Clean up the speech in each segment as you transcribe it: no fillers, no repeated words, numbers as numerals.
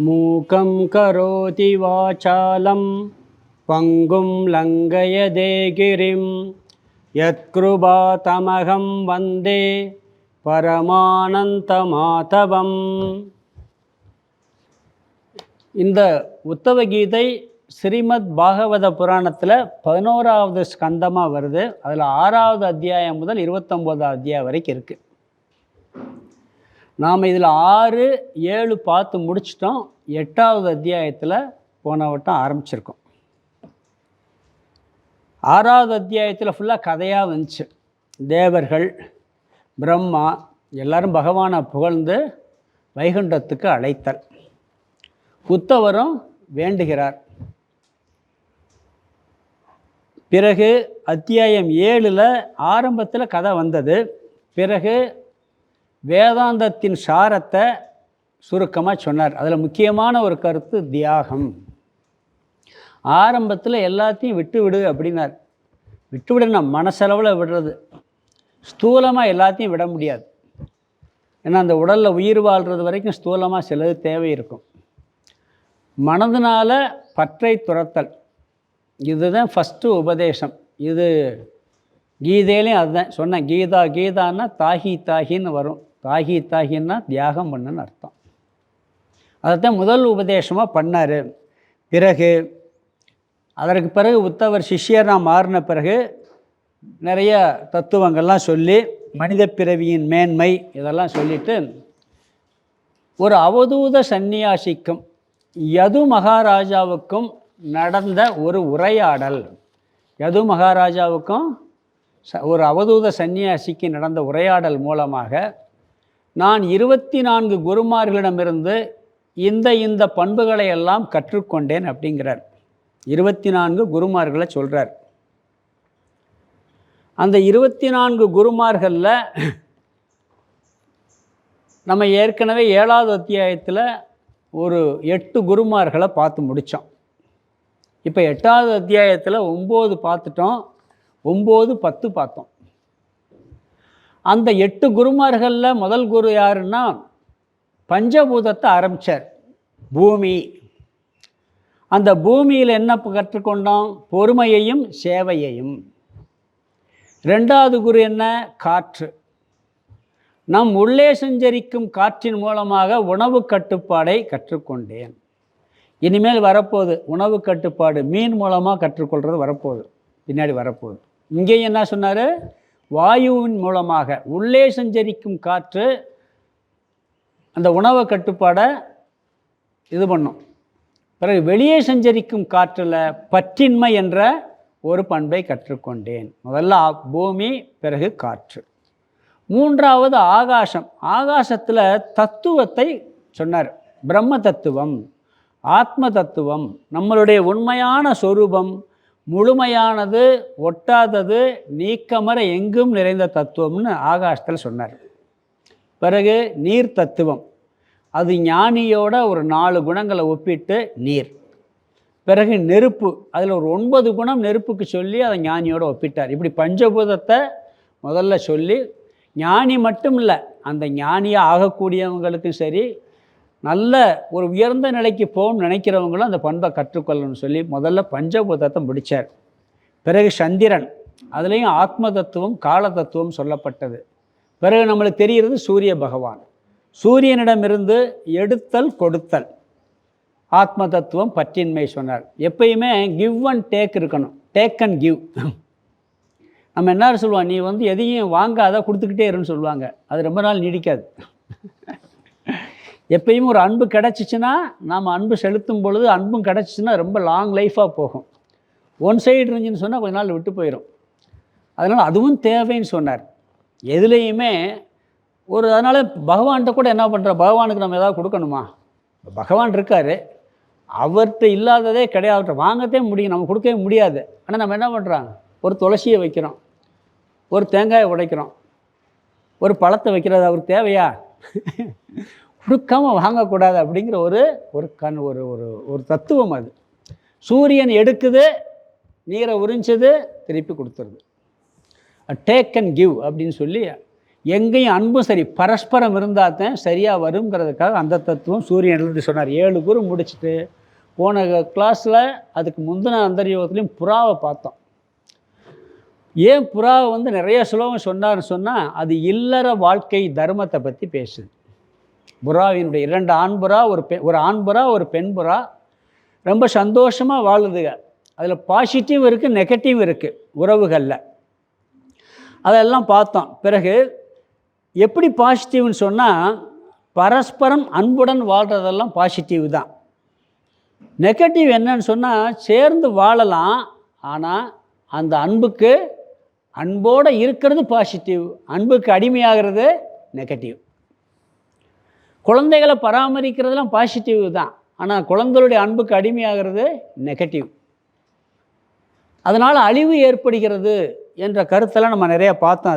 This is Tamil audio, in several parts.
மூகம் கரோதி வாசாலம் பங்கும் லங்கயதே கிரிம் யத்கிருபா தமகம் வந்தே பரமானந்த மாதவம். இந்த உத்தவ கீதை ஸ்ரீமத் பாகவத புராணத்தில் 11வது ஸ்கந்தமாக வருது. அதில் 6வது அத்தியாயம் முதல் 29வது அத்தியாயம் வரைக்கும் இருக்குது. நாம் இதில் 6, 7 பார்த்து முடிச்சிட்டோம். 8வது அத்தியாயத்தில் போன வட்டம் ஆரம்பிச்சிருக்கோம். 6வது அத்தியாயத்தில் ஃபுல்லாக கதையாக வந்துச்சு. தேவர்கள், பிரம்மா எல்லாரும் பகவானை புகழ்ந்து வைகுண்டத்துக்கு அழைத்தல். உத்தவரும் வேண்டுகிறார். பிறகு அத்தியாயம் 7ல் ஆரம்பத்தில் கதை வந்தது. பிறகு வேதாந்தத்தின் சாரத்தை சுருக்கமாக சொன்னார். அதில் முக்கியமான ஒரு கருத்து தியாகம். ஆரம்பத்தில் எல்லாத்தையும் விட்டு விடு அப்படின்னார். விட்டு விடணும், மனசளவில் விடுறது. ஸ்தூலமாக எல்லாத்தையும் விட முடியாது. ஏன்னா அந்த உடலில் உயிர் வாழ்கிறது வரைக்கும் ஸ்தூலமாக சிலது தேவை இருக்கும். மனதினால் பற்றை துரத்தல், இதுதான் ஃபஸ்ட்டு உபதேசம். இது கீதையிலையும் அதுதான் சொன்னேன். கீதான்னா தாகி தாகின்னு வரும். தாகி தாகின்னா தியாகம் பண்ணுன்னு அர்த்தம். அதைத்தான் முதல் உபதேசமாக பண்ணார். பிறகு அதற்கு பிறகு உத்தவர் சிஷ்யராக மாறின பிறகு நிறைய தத்துவங்கள்லாம் சொல்லி மனித பிறவியின் மேன்மை இதெல்லாம் சொல்லிவிட்டு ஒரு அவதூத சந்நியாசிக்கும் யது மகாராஜாவுக்கும் நடந்த ஒரு உரையாடல். யது மகாராஜாவுக்கும் ஒரு அவதூத சந்நியாசிக்கு நடந்த உரையாடல் மூலமாக நான் 24 குருமார்களிடமிருந்து இந்த பண்புகளை எல்லாம் கற்றுக்கொண்டேன் அப்படிங்கிறார். 24 குருமார்களை சொல்கிறார். அந்த 24 குருமார்களில் நம்ம ஏற்கனவே 7வது அத்தியாயத்தில் ஒரு 8 குருமார்களை பார்த்து முடித்தோம். இப்போ 8வது அத்தியாயத்தில் 9 பார்த்துட்டோம். 9, 10 பார்த்தோம். அந்த 8 குருமார்களில் முதல் குரு யாருன்னா பஞ்சபூதத்தை ஆரம்பித்தார். பூமி. அந்த பூமியில் என்ன கற்றுக்கொண்டோம்? பொறுமையையும் சேவையையும். 2வது குரு என்ன? காற்று. நம் உள்ளே சஞ்சரிக்கும் காற்றின் மூலமாக உணவு கட்டுப்பாடை கற்றுக்கொண்டேன். இனிமேல் வரப்போகுது உணவு கட்டுப்பாடு. மீன் மூலமாக கற்றுக்கொள்வது வரப்போகுது, பின்னாடி வரப்போகுது. இங்கேயும் என்ன சொன்னார்? வாயுவின் மூலமாக உள்ளே சஞ்சரிக்கும் காற்று அந்த உணவை கட்டுப்பாடை இது பண்ணும். பிறகு வெளியே சஞ்சரிக்கும் காற்றில் பற்றின்மை என்ற ஒரு பண்பை கற்றுக்கொண்டேன். முதல்ல பூமி, பிறகு காற்று. 3வது ஆகாசம். ஆகாசத்தில் தத்துவத்தை சொன்னார். பிரம்ம தத்துவம், ஆத்ம தத்துவம், நம்மளுடைய உண்மையான சொரூபம், முழுமையானது, ஒட்டாதது, நீக்கமர எங்கும் நிறைந்த தத்துவம்னு ஆகாசத்தில் சொன்னார். பிறகு நீர் தத்துவம். அது ஞானியோட ஒரு 4 குணங்களை ஒப்பிட்டு நீர். பிறகு நெருப்பு. அதில் ஒரு 9 குணம் நெருப்புக்கு சொல்லி அதை ஞானியோடு ஒப்பிட்டார். இப்படி பஞ்சபூதத்தை முதல்ல சொல்லி ஞானி மட்டும் இல்லை, அந்த ஞானியாக ஆகக்கூடியவங்களுக்கும் சரி, நல்ல ஒரு உயர்ந்த நிலைக்கு போகணும்னு நினைக்கிறவங்களும் அந்த பண்பை கற்றுக்கொள்ளணும்னு சொல்லி முதல்ல பஞ்சபூதத்தை முடித்தார். பிறகு சந்திரன். அதுலேயும் ஆத்ம தத்துவம், கால தத்துவம் சொல்லப்பட்டது. பிறகு நம்மளுக்கு தெரிகிறது சூரிய பகவான். சூரியனிடமிருந்து எடுத்தல் கொடுத்தல். ஆத்ம தத்துவம், பற்றின்மை சொன்னார். எப்பயுமே கிவ் அண்ட் டேக் இருக்கணும். Take and give. நம்ம என்ன சொல்லுவோம்? நீ எதையும் வாங்காத, கொடுத்துக்கிட்டே இருன்னு சொல்லுவாங்க. அது ரொம்ப நாள் நீடிக்காது. எப்பயும் ஒரு அன்பு கிடச்சிச்சின்னா, நாம் அன்பு செலுத்தும் பொழுது அன்பும் கிடச்சிச்சின்னா ரொம்ப லாங் லைஃபாக போகும். ஒன் சைடு இருந்துச்சுன்னு சொன்னால் கொஞ்ச நாள் விட்டு போயிடும். அதனால் அதுவும் தேவைன்னு சொன்னார். எதுலேயுமே ஒரு அதனால் பகவான்கிட்ட கூட என்ன பண்ணுற, பகவானுக்கு நம்ம ஏதாவது கொடுக்கணுமா? பகவான் இருக்கார், அவர்கிட்ட இல்லாததே கிடையாது. அவர்கிட்ட வாங்கத்தே முடியும், நம்ம கொடுக்கவே முடியாது. ஆனால் நம்ம என்ன பண்ணுறாங்க? ஒரு துளசியை வைக்கிறோம், ஒரு தேங்காயை உடைக்கிறோம், ஒரு பழத்தை வைக்கிறது. அவருக்கு தேவையா? கொடுக்காமல் வாங்கக்கூடாது அப்படிங்கிற ஒரு ஒரு தத்துவம் அது. சூரியன் எடுக்குது, நீரை உறிஞ்சது, திருப்பி கொடுத்துருது. டேக் அண்ட் கிவ் அப்படின்னு சொல்லி எங்கேயும் அன்பும் சரி பரஸ்பரம் இருந்தால் தான் சரியாக வருங்கிறதுக்காக அந்த தத்துவம் சூரியனிலிருந்து சொன்னார். 7 குரு முடிச்சுட்டு போன கிளாஸில் அதுக்கு முந்தின அந்தர்யோகத்துலேயும் புறாவை பார்த்தோம். ஏன் புறாவை வந்து நிறைய சுலபம் சொன்னார்னு சொன்னால் அது இல்லற வாழ்க்கை தர்மத்தை பற்றி பேசுது. புறாவினுடைய 2 ஆண்புறா ஒரு ஆண்புறா ஒரு பெண் புறா ரொம்ப சந்தோஷமாக வாழுதுங்க. அதில் பாசிட்டிவ் இருக்குது, நெகட்டிவ் இருக்குது உறவுகளில். அதெல்லாம் பார்த்தோம். பிறகு எப்படி பாசிட்டிவ்னு சொன்னால் பரஸ்பரம் அன்புடன் வாழ்கிறதெல்லாம் பாசிட்டிவ் தான். நெகட்டிவ் என்னன்னு சொன்னால் சேர்ந்து வாழலாம், ஆனால் அந்த அன்போடு இருக்கிறது பாசிட்டிவ், அன்புக்கு அடிமையாகிறது நெகட்டிவ். குழந்தைகளை பராமரிக்கிறதுலாம் பாசிட்டிவ் தான், ஆனால் குழந்தைகளுடைய அன்புக்கு அடிமையாகிறது நெகட்டிவ். அதனால் அழிவு ஏற்படுகிறது என்ற கருத்தெல்லாம் நம்ம நிறையா பார்த்தோம்.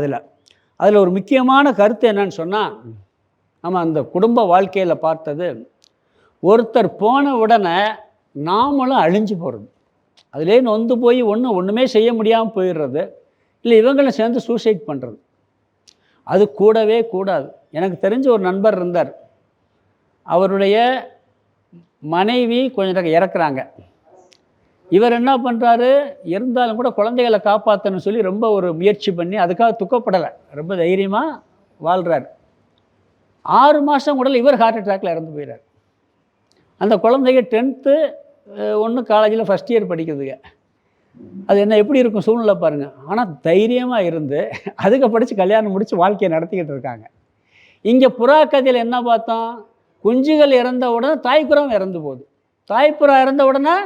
அதில் ஒரு முக்கியமான கருத்து என்னன்னு சொன்னால், நம்ம அந்த குடும்ப வாழ்க்கையில் பார்த்தது, ஒருத்தர் போன உடனே நாமளும் அழிஞ்சு போகிறது. அதிலே நொந்து போய் ஒன்றுமே செய்ய முடியாமல் போயிடுறது, இல்லை இவங்களும் சேர்ந்து சூசைட் பண்ணுறது. அது கூடவே கூடாது. எனக்கு தெரிஞ்ச ஒரு நண்பர் இருந்தார். அவருடைய மனைவி கொஞ்சம் இறக்குறாங்க. இவர் என்ன பண்ணுறாரு, இருந்தாலும் கூட குழந்தைகளை காப்பாற்றணும்னு சொல்லி ரொம்ப ஒரு முயற்சி பண்ணி அதுக்காக துக்கப்படலை, ரொம்ப தைரியமாக வாழ்கிறார். 6 மாதம் கூட இவர் ஹார்ட் அட்டாக்கில் இறந்து போயிறார். அந்த குழந்தைங்க 10th ஒன்று காலேஜில் ஃபஸ்ட் இயர் படிக்கிறதுங்க. அது என்ன எப்படி இருக்கும் சூழ்நிலை பாருங்கள். ஆனால் தைரியமாக இருந்து அதுக்கு படித்து கல்யாணம் முடித்து வாழ்க்கையை நடத்திக்கிட்டு இருக்காங்க. இங்கே புறா கதையில் என்ன பார்த்தோம், குஞ்சுகள் இறந்த உடனே தாய்ப்புறாவும் இறந்து போகுது, தாய்ப்புறா இறந்த உடனே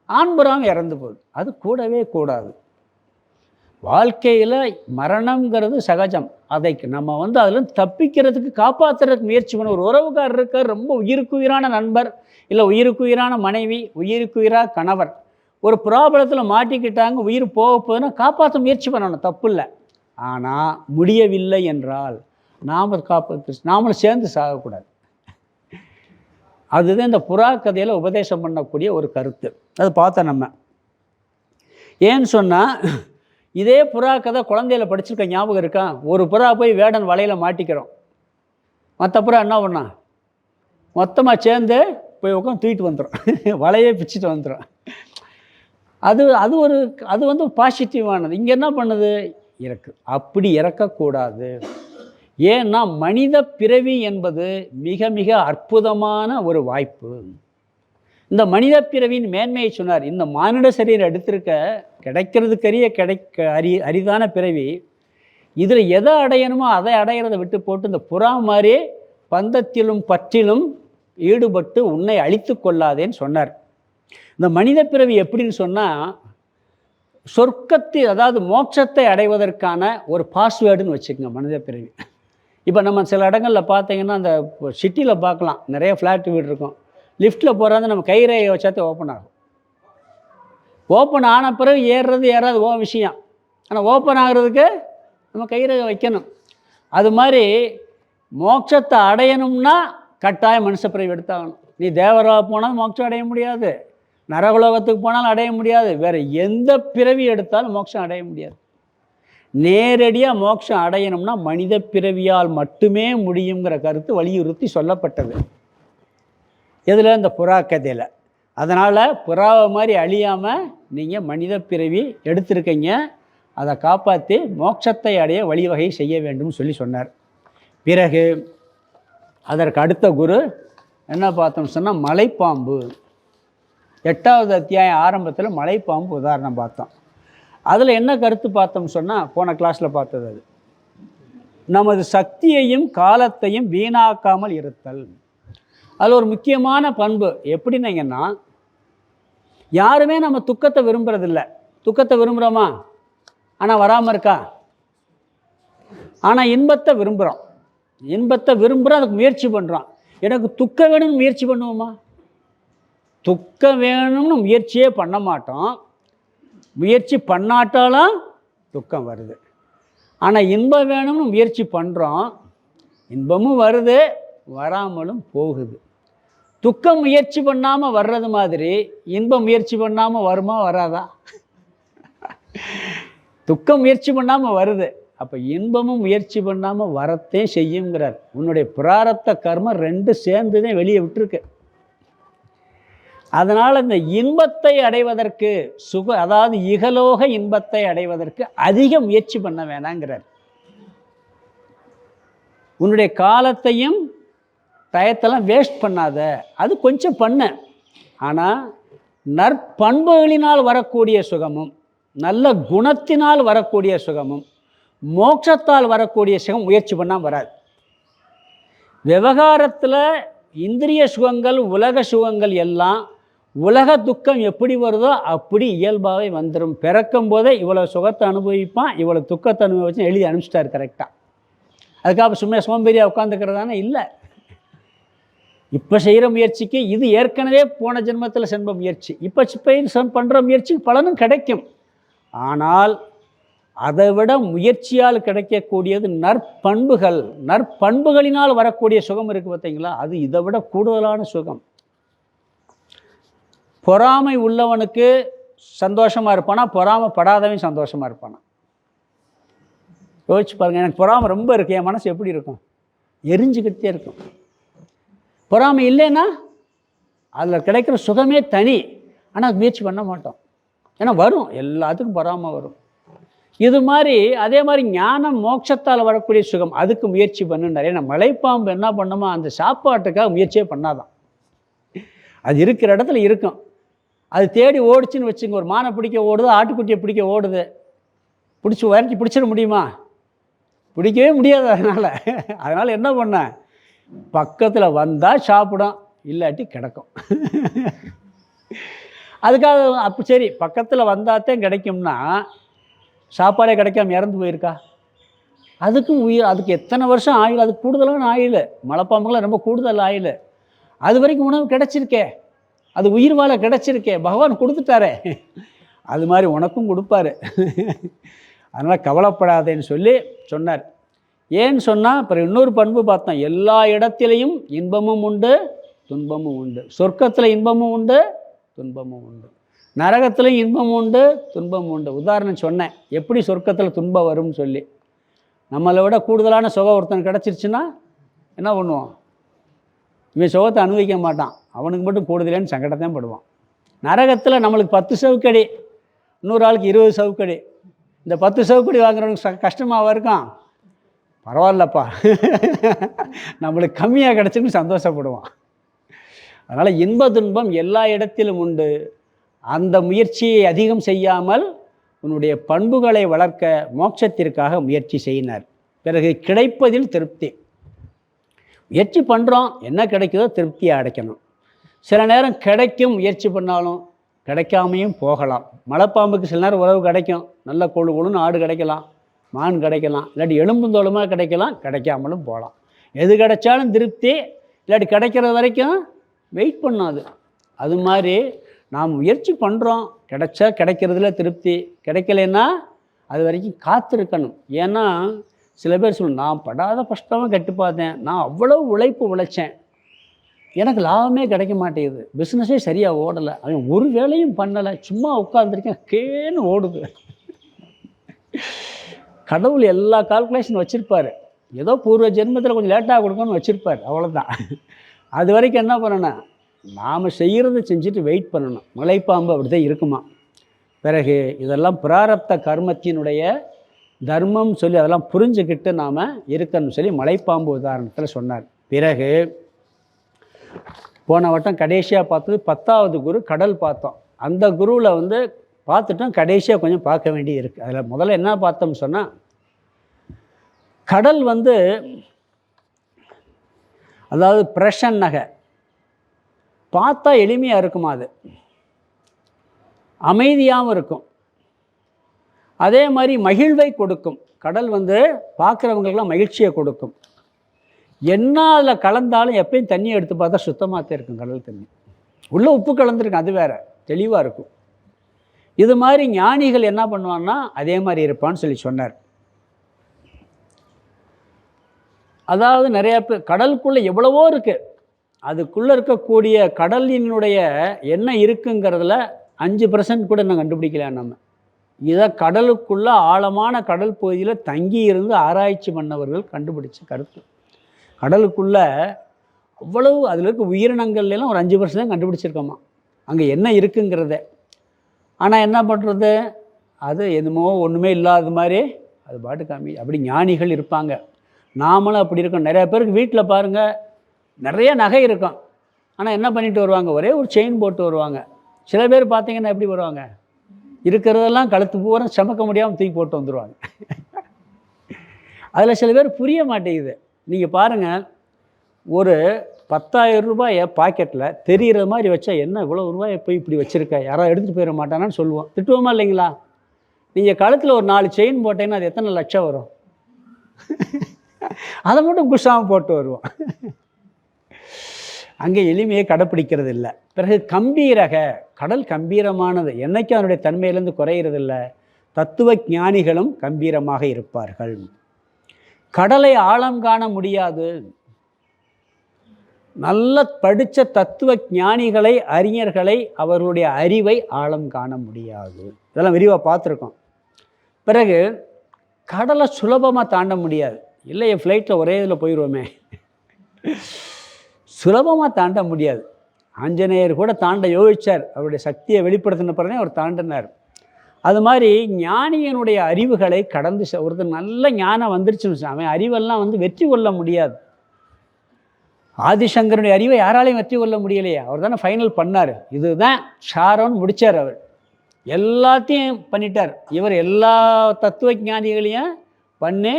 ஆண்புறாவும் இறந்து போகுது. அது கூடவே கூடாது. வாழ்க்கையில் மரணம்ங்கிறது சகஜம். அதை நம்ம வந்து அதில் தப்பிக்கிறதுக்கு காப்பாற்றுறதுக்கு முயற்சி பண்ண ஒரு உறவுக்காரர் இருக்க, ரொம்ப உயிருக்குயிரான நண்பர், இல்லை உயிருக்குயிரான மனைவி, உயிருக்குயிராக கணவர் ஒரு ப்ராப்ளத்தில் மாட்டிக்கிட்டாங்க, உயிர் போக போகுதுன்னா காப்பாற்ற முயற்சி பண்ணணும், தப்பு இல்லை. ஆனால் முடியவில்லை என்றால் நாமளும் சேர்ந்து சாகக்கூடாது. அதுதான் இந்த புறா கதையில் உபதேசம் பண்ணக்கூடிய ஒரு கருத்து. அது பார்த்தோம் நம்ம. ஏன்னு சொன்னால் இதே புறா கதை குழந்தையில படிச்சிருக்க ஞாபகம் இருக்கா? ஒரு புறா போய் வேடன் வலையில் மாட்டிக்கிறோம், மற்ற புறா என்ன பண்ணா மொத்தமாக சேர்ந்து போய் உட்காந்து தூக்கிட்டு வந்துடும், வலையே பிச்சுட்டு வந்துடும். அது வந்து பாசிட்டிவானது. இங்கே என்ன பண்ணுது, அப்படி இறக்கக்கூடாது. ஏன்னா மனித பிறவி என்பது மிக மிக அற்புதமான ஒரு வாய்ப்பு. இந்த மனித பிறவியின் மேன்மையை சொன்னார். இந்த மானிட சரீரம் எடுத்திருக்க கிடைக்கிறதுக்கரிய அரிதான பிறவி, இதில் எதை அடையணுமோ அதை அடையிறதை விட்டு போட்டு இந்த புறா மாதிரி பந்தத்திலும் பற்றிலும் ஈடுபட்டு உன்னை அழித்து கொள்ளாதேன்னு சொன்னார். இந்த மனித பிறவி எப்படின்னு சொன்னால் சொர்க்கத்தில், அதாவது மோட்சத்தை அடைவதற்கான ஒரு பாஸ்வேர்டுன்னு வச்சுக்கோங்க மனித பிறவி. இப்போ நம்ம சில இடங்களில் பார்த்தீங்கன்னா அந்த சிட்டியில் பார்க்கலாம், நிறைய ஃப்ளாட் வீடு இருக்கும், லிஃப்ட்டில் போகிறது நம்ம கைரேகை வச்சாத்தே ஓப்பன் ஆகும். ஓப்பன் ஆன பிறகு ஏறாது விஷயம், ஆனால் ஓப்பன் ஆகிறதுக்கு நம்ம கைரேகை வைக்கணும். அது மாதிரி மோட்சத்தை அடையணும்னா கட்டாயம் மனுஷ பிறவி எடுத்தாகணும். நீ தேவராக போனாலும் மோட்சம் அடைய முடியாது, நரகலோகத்துக்கு போனாலும் அடைய முடியாது, வேறு எந்த பிறவி எடுத்தாலும் மோட்சம் அடைய முடியாது. நேரடியாக மோட்சம் அடையணும்னா மனித பிறவியால் மட்டுமே முடியுங்கிற கருத்து வலியுறுத்தி சொல்லப்பட்டது. இதில் இந்த புறா கதையில். அதனால் புறாவை மாதிரி அழியாமல் நீங்கள் மனித பிறவி எடுத்திருக்கீங்க, அதை காப்பாற்றி மோட்சத்தை அடைய வழிவகை செய்ய வேண்டும் சொல்லி சொன்னார். பிறகு அதற்கு அடுத்த குரு என்ன பார்த்தோம்னு சொன்னால் மலைப்பாம்பு. 8வது அத்தியாயம் ஆரம்பத்தில் மலைப்பாம்பு உதாரணம் பார்த்தோம். அதில் என்ன கருத்து பார்த்தோம்னு சொன்னால் போன கிளாஸில் பார்த்தது, அது நமது சக்தியையும் காலத்தையும் வீணாக்காமல் இருத்தல். அதில் ஒரு முக்கியமான பண்பு எப்படின்னீங்கன்னா, யாருமே நம்ம துக்கத்தை விரும்புறதில்ல. துக்கத்தை விரும்புகிறோமா? ஆனால் வராமல் இருக்கா? ஆனால் இன்பத்தை விரும்புகிறோம். அதுக்கு முயற்சி பண்ணுறோம். எனக்கு துக்கம் வேணும்னு முயற்சி பண்ணுவோமா? துக்கம் வேணும்னு முயற்சியே பண்ண மாட்டோம். முயற்சி பண்ணாட்டாலும் துக்கம் வருது. ஆனால் இன்பம் வேணும்னு முயற்சி பண்ணுறோம், இன்பமும் வருது, வராமலும் போகுது. துக்கம் முயற்சி பண்ணாமல் வர்றது மாதிரி இன்பம் முயற்சி பண்ணாமல் வருமா வராதா? துக்கம் முயற்சி பண்ணாமல் வருது, அப்போ இன்பமும் முயற்சி பண்ணாமல் வரத்தே செய்யுங்கிறார். உன்னுடைய பிராரப்த கர்மம் 2 சேர்ந்து தான் வெளியே விட்டுருக்கு. அதனால் இந்த இன்பத்தை அடைவதற்கு அதாவது இகலோக இன்பத்தை அடைவதற்கு அதிக முயற்சி பண்ண வேணாங்கிறார். உன்னுடைய காலத்தையும் டயத்தெல்லாம் வேஸ்ட் பண்ணாத, அது கொஞ்சம் பண்ண. ஆனால் நற்பண்புகளினால் வரக்கூடிய சுகமும் நல்ல குணத்தினால் வரக்கூடிய சுகமும் மோட்சத்தால் வரக்கூடிய சுகம் முயற்சி பண்ணால் வராது. விவகாரத்தில் இந்திரிய சுகங்கள் உலக சுகங்கள் எல்லாம் உலக துக்கம் எப்படி வருதோ அப்படி இயல்பாகவே வந்துடும். பிறக்கும் போதே இவ்வளோ சுகத்தை அனுபவிப்பான், இவ்வளோ துக்கத்தை அனுபவிச்சு எழுதி அனுப்பிச்சிட்டார் கரெக்டாக. அதுக்காக சும்மா சோம்பேறியாக உட்காந்துக்கிறதானே இல்லை. இப்போ செய்கிற முயற்சிக்கு இது ஏற்கனவே போன ஜென்மத்தில் சென்ற முயற்சி, இப்போ பண்ணுற முயற்சிக்கு பலனும் கிடைக்கும். ஆனால் அதை விட முயற்சியால் கிடைக்கக்கூடியது நற்பண்புகள். நற்பண்புகளினால் வரக்கூடிய சுகம் இருக்குது பார்த்தீங்களா, அது இதை விட கூடுதலான சுகம். பொறாமை உள்ளவனுக்கு சந்தோஷமாக இருப்பானா, பொறாமைப்படாதவன் சந்தோஷமாக இருப்பானா? யோசிச்சு பாருங்கள். எனக்கு பொறாமை ரொம்ப இருக்குது, என் மனசு எப்படி இருக்கும்? எரிஞ்சுக்கிட்டே இருக்கும். பொறாமை இல்லைன்னா அதில் கிடைக்கிற சுகமே தனி. ஆனால் முயற்சி பண்ண மாட்டோம். ஏன்னா வரும், எல்லாத்துக்கும் பொறாமை வரும். இது மாதிரி அதே மாதிரி ஞானம் மோட்சத்தால் வரக்கூடிய சுகம், அதுக்கு முயற்சி பண்ணுனார். ஏன்னா மலைப்பாம்பு என்ன பண்ணுமோ அந்த சாப்பாட்டுக்காக முயற்சியே பண்ணாதான். அது இருக்கிற இடத்துல இருக்கும். அது தேடி ஓடிச்சுன்னு வச்சுங்க. ஒரு மானை பிடிக்க ஓடுது, ஆட்டுக்குட்டியை பிடிக்க ஓடுது, பிடிச்சிட முடியுமா? பிடிக்கவே முடியாது. அதனால் என்ன பண்ண, பக்கத்தில் வந்தால் சாப்பிடும், இல்லாட்டி கிடக்கும். அதுக்காக அப்போ சரி பக்கத்தில் வந்தாத்தான் கிடைக்கும்னா சாப்பாடே கிடைக்காம இறந்து போயிருக்கா? அதுக்கும் அதுக்கு எத்தனை வருஷம் ஆயுள், அதுக்கு கூடுதலான ஆயுள். மலைப்பாம்புகளாம் ரொம்ப கூடுதல் ஆயுள். அது வரைக்கும் உணவு கிடச்சிருக்கே, அது உயிர் வாழ கிடச்சிருக்கே, பகவான் கொடுத்துட்டாரே. அது மாதிரி உனக்கும் கொடுப்பாரு. அதனால் கவலைப்படாதேன்னு சொல்லி சொன்னார். ஏன்னு சொன்னால் அப்புறம் இன்னொரு பண்பு பார்த்தோம். எல்லா இடத்திலையும் இன்பமும் உண்டு துன்பமும் உண்டு. சொர்க்கத்தில் இன்பமும் உண்டு துன்பமும் உண்டு, நரகத்திலையும் இன்பமும் உண்டு துன்பமும் உண்டு. உதாரணம் சொன்னேன், எப்படி சொர்க்கத்தில் துன்பம் வரும்னு சொல்லி. நம்மளை விட கூடுதலான சுகம் ஒருத்தன் கிடச்சிருச்சுன்னா என்ன பண்ணுவோம்? இவன் சுகத்தை அனுபவிக்க மாட்டான், அவனுக்கு மட்டும் கூடுதலேன்னு சங்கடத்தான் படுவான். நரகத்தில் நம்மளுக்கு 10 சவுக்கடி, இன்னொரு ஆளுக்கு 20 சவுக்கடி. இந்த 10 சவுக்கடி வாங்குறவனுக்கு கஷ்டமாக இருக்கும். பரவாயில்லப்பா, நம்மளுக்கு கம்மியாக கிடச்சுன்னு சந்தோஷப்படுவான். அதனால் இன்ப துன்பம் எல்லா இடத்திலும் உண்டு. அந்த முயற்சியை அதிகம் செய்யாமல் உன்னுடைய பண்புகளை வளர்க்க மோட்சத்திற்காக முயற்சி செய்யினார். பிறகு கிடைப்பதில் திருப்தி. முயற்சி பண்ணுறோம், என்ன கிடைக்குதோ திருப்தியை அடைக்கணும். சில நேரம் கிடைக்கும், முயற்சி பண்ணாலும் கிடைக்காமையும் போகலாம். மலைப்பாம்புக்கு சில நேரம் உறவு கிடைக்கும், நல்ல கொழுன்னு ஆடு கிடைக்கலாம், மான் கிடைக்கலாம், இல்லாட்டி எலும்புந்தோளுமாக கிடைக்கலாம், கிடைக்காமலும் போகலாம். எது கிடைச்சாலும் திருப்தி, இல்லாட்டி கிடைக்கிற வரைக்கும் வெயிட் பண்ணாது. அது மாதிரி நாம் முயற்சி பண்ணுறோம், கிடைச்சா கிடைக்கிறதுல திருப்தி, கிடைக்கலன்னா அது வரைக்கும் காத்திருக்கணும். ஏன்னா சில பேர் சொல்லணும், நான் படாத கஷ்டமாக கட்டு பார்த்தேன், நான் அவ்வளோ உழைப்பு உழைச்சேன், எனக்கு லாபமே கிடைக்க மாட்டேங்குது, பிஸ்னஸே சரியாக ஓடலை, அவன் ஒரு வேலையும் பண்ணலை, சும்மா உட்காந்துருக்கேன், கேன்னு ஓடுது. கடவுள் எல்லா கால்குலேஷன் வச்சுருப்பார். ஏதோ பூர்வ ஜென்மத்தில் கொஞ்சம் லேட்டாக கொடுக்கணும்னு வச்சுருப்பார், அவ்வளோதான். அது வரைக்கும் என்ன பண்ணணும், நாம் செய்கிறத செஞ்சுட்டு வெயிட் பண்ணணும். மலைப்பாம்பு அப்படி தான் இருக்குமா. பிறகு இதெல்லாம் பிராரப்த கர்மத்தினுடைய தர்மம் சொல்லி அதெல்லாம் புரிஞ்சுக்கிட்டு நாம் இருக்கணும்னு சொல்லி மலைப்பாம்பு உதாரணத்தில் சொன்னார். பிறகு போன வட்டம் கடைசியாக பார்த்தது 10வது குரு கடல் பார்த்தோம். அந்த குருவில் பார்த்துட்டோம், கடைசியாக கொஞ்சம் பார்க்க வேண்டியது இருக்குது. அதில் முதல்ல என்ன பார்த்தோம்னு சொன்னால், கடல் அதாவது பிரஷன் நகை பார்த்தா எளிமையாக இருக்குமா, அது அமைதியாகவும் இருக்கும், அதே மாதிரி மகிழ்வை கொடுக்கும். கடல் பார்க்குறவங்களுக்கெல்லாம் மகிழ்ச்சியை கொடுக்கும். என்ன அதில் கலந்தாலும் எப்பயும் தண்ணியை எடுத்து பார்த்தா சுத்தமாக இருக்கும் கடல் தண்ணி. உள்ளே உப்பு கலந்துருக்கும், அது வேறு தெளிவாக இருக்கும். இது மாதிரி ஞானிகள் என்ன பண்ணுவான்னா அதே மாதிரி இருப்பான்னு சொல்லி சொன்னார். அதாவது நிறையா பேர் கடலுக்குள்ளே எவ்வளவோ இருக்குது, அதுக்குள்ளே இருக்கக்கூடிய கடலினுடைய என்ன இருக்குங்கிறதுல 5% கூட இன்னும் கண்டுபிடிக்கல. நம்ம இதை கடலுக்குள்ள ஆழமான கடல் பகுதியில் தங்கி இருந்து ஆராய்ச்சி பண்ணவர்கள் கண்டுபிடிச்ச கருத்து. கடலுக்குள்ள அவ்வளவு அதில் இருக்க உயிரினங்கள்லாம் ஒரு 5% தான் கண்டுபிடிச்சிருக்கோமா அங்கே என்ன இருக்குங்கிறத. ஆனால் என்ன பண்ணுறது, அது என்னமோ ஒன்றுமே இல்லாத மாதிரி அது பாட்டு காமி. அப்படி ஞானிகள் இருப்பாங்க. நாமளும் அப்படி இருக்கோம். நிறையா பேருக்கு வீட்டில் பாருங்கள் நிறைய நகை இருக்கும், ஆனால் என்ன பண்ணிட்டு வருவாங்க, ஒரே ஒரு செயின் போட்டு வருவாங்க. சில பேர் பார்த்திங்கன்னா எப்படி வருவாங்க, இருக்கிறதெல்லாம் கழுத்து பூரா சமக்க முடியாமல் தூக்கி போட்டு வந்துடுவாங்க. அதில் சில பேர் புரிய மாட்டேங்குது. நீங்கள் பாருங்கள், ஒரு 10,000 ரூபாயை பாக்கெட்டில் தெரிகிற மாதிரி வச்சா என்ன இவ்வளோ ரூபாயை போய் இப்படி வச்சுருக்க, யாராவது எடுத்துகிட்டு போயிட மாட்டானான்னு சொல்லுவோம், திட்டுவோமா இல்லைங்களா? நீங்கள் கழுத்தில் ஒரு 4 செயின் போட்டீங்கன்னா அது எத்தனை லட்சம் வரும்? அதை மட்டும் குஷாமல் போட்டு வருவோம். அங்கே எளிமையை கடைப்பிடிக்கிறது இல்லை. பிறகு கம்பீரக, கடல் கம்பீரமானது, என்னைக்கும் அதனுடைய தன்மையிலேருந்து குறையிறதில்லை. தத்துவ ஞானிகளும் கம்பீரமாக இருப்பார்கள். கடலை ஆழம் காண முடியாது. நல்ல படித்த தத்துவ ஞானிகளை, அறிஞர்களை, அவர்களுடைய அறிவை ஆழம் காண முடியாது. இதெல்லாம் விரிவாக பார்த்துருக்கோம். பிறகு கடலை சுலபமாக தாண்ட முடியாது. இல்லை என் ஃப்ளைட்டில் ஒரே இதில் போயிடுவோமே, சுலபமாக தாண்ட முடியாது. ஆஞ்சநேயர் கூட தாண்ட யோசித்தார், அவருடைய சக்தியை வெளிப்படுத்தின பிறகு அவர் தாண்டினார். அது மாதிரி ஞானியனுடைய அறிவுகளை கடந்து ஒருத்தர் நல்ல ஞானம் வந்துருச்சுன்னு அவன் அறிவெல்லாம் வெற்றி கொள்ள முடியாது. ஆதிசங்கருடைய அறிவை யாராலையும் வெற்றி கொள்ள முடியலையே, அவர் தானே ஃபைனல் பண்ணார். இதுதான் ஷாரோன்னு முடித்தார். அவர் எல்லாத்தையும் பண்ணிட்டார். இவர் எல்லா தத்துவ ஞானிகளையும் பண்ணி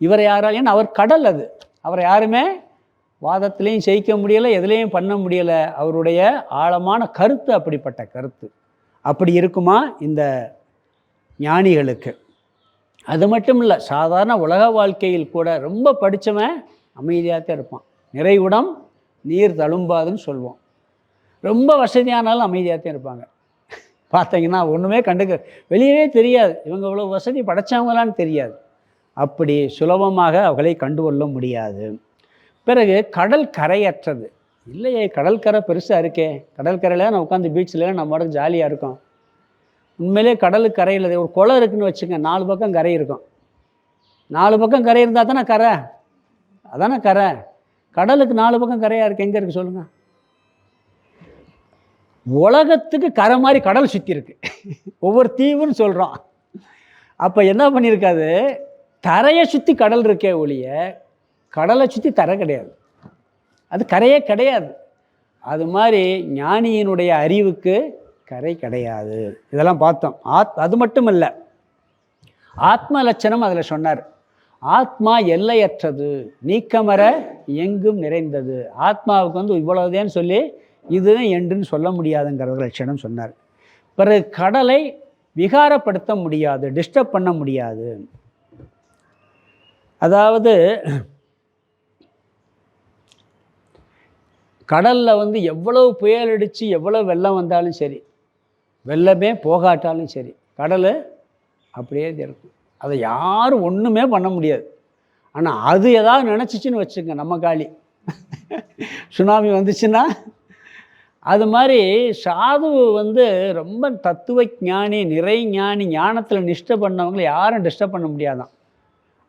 இவரை யாராலையும், அவர் கடல், அது அவரை யாருமே வாதத்திலையும் ஜெயிக்க முடியலை, எதுலேயும் பண்ண முடியலை. அவருடைய ஆழமான கருத்து அப்படிப்பட்ட கருத்து. அப்படி இருக்குமா இந்த ஞானிகளுக்கு? அது மட்டும் இல்லை, சாதாரண உலக வாழ்க்கையில் கூட ரொம்ப படித்தவன் அமைதியாகத்தான் இருப்பான். நிறைவுடம் நீர் தழும்பாதுன்னு சொல்லுவோம். ரொம்ப வசதியானாலும் அமைதியாகத்தான் இருப்பாங்க. பார்த்தீங்கன்னா ஒன்றுமே வெளியவே தெரியாது, இவங்க இவ்வளோ வசதி படைச்சவங்களான்னு தெரியாது. அப்படி சுலபமாக அவர்களை கண்டுகொள்ள முடியாது. பிறகு கடல் கரையற்றது. இல்லையே, கடற்கரை பெருசாக இருக்கே, கடற்கரையில் நான் உட்காந்து பீச்சில் நம்ம உடம்பு ஜாலியாக இருக்கும். உண்மையிலே கடலுக்கு கரையில் ஒரு குளம் இருக்குதுன்னு வச்சுங்க, 4 பக்கம் கரை இருக்கும். 4 பக்கம் கரை இருந்தால் தானே கரை, அதானே கரை. கடலுக்கு 4 பக்கம் கரையாக இருக்குது, எங்கே இருக்குது சொல்லுங்கள்? உலகத்துக்கு கரை மாதிரி கடல் சுற்றி இருக்குது, ஒவ்வொரு தீவுன்னு சொல்கிறோம். அப்போ என்ன பண்ணியிருக்காது, தரையை சுற்றி கடல் இருக்கே ஒழிய கடலை சுற்றி தரை கிடையாது, அது கரையே கிடையாது. அது மாதிரி ஞானியினுடைய அறிவுக்கு கரை கிடையாது. இதெல்லாம் பார்த்தோம். அது மட்டும் இல்லை, ஆத்ம லட்சணம் அதில் சொன்னார். ஆத்மா எல்லையற்றது, நீக்கமர எங்கும் நிறைந்தது. ஆத்மாவுக்கு இவ்வளவுதேன்னு சொல்லி இதுதான் எண்டுன்னு சொல்ல முடியாதுங்கிற லட்சணம் சொன்னார். பிறகு கடலை விகாரப்படுத்த முடியாது, டிஸ்டர்ப் பண்ண முடியாது. அதாவது கடலில் எவ்வளவு புயல் அடித்து எவ்வளோ வெள்ளம் வந்தாலும் சரி, வெள்ளமே போகாட்டாலும் சரி, கடல் அப்படியே இருக்கும். அதை யாரும் ஒன்றுமே பண்ண முடியாது. ஆனால் அது ஏதாவது நினச்சிச்சின்னு வச்சுங்க, நம்ம காலி. சுனாமி வந்துச்சுன்னா அது மாதிரி சாது ரொம்ப தத்துவ ஞானி, நிறை ஞானி, ஞானத்தில் நிஷ்டை பண்ணவங்களை யாரும் டிஸ்டர்ப் பண்ண முடியாதான்.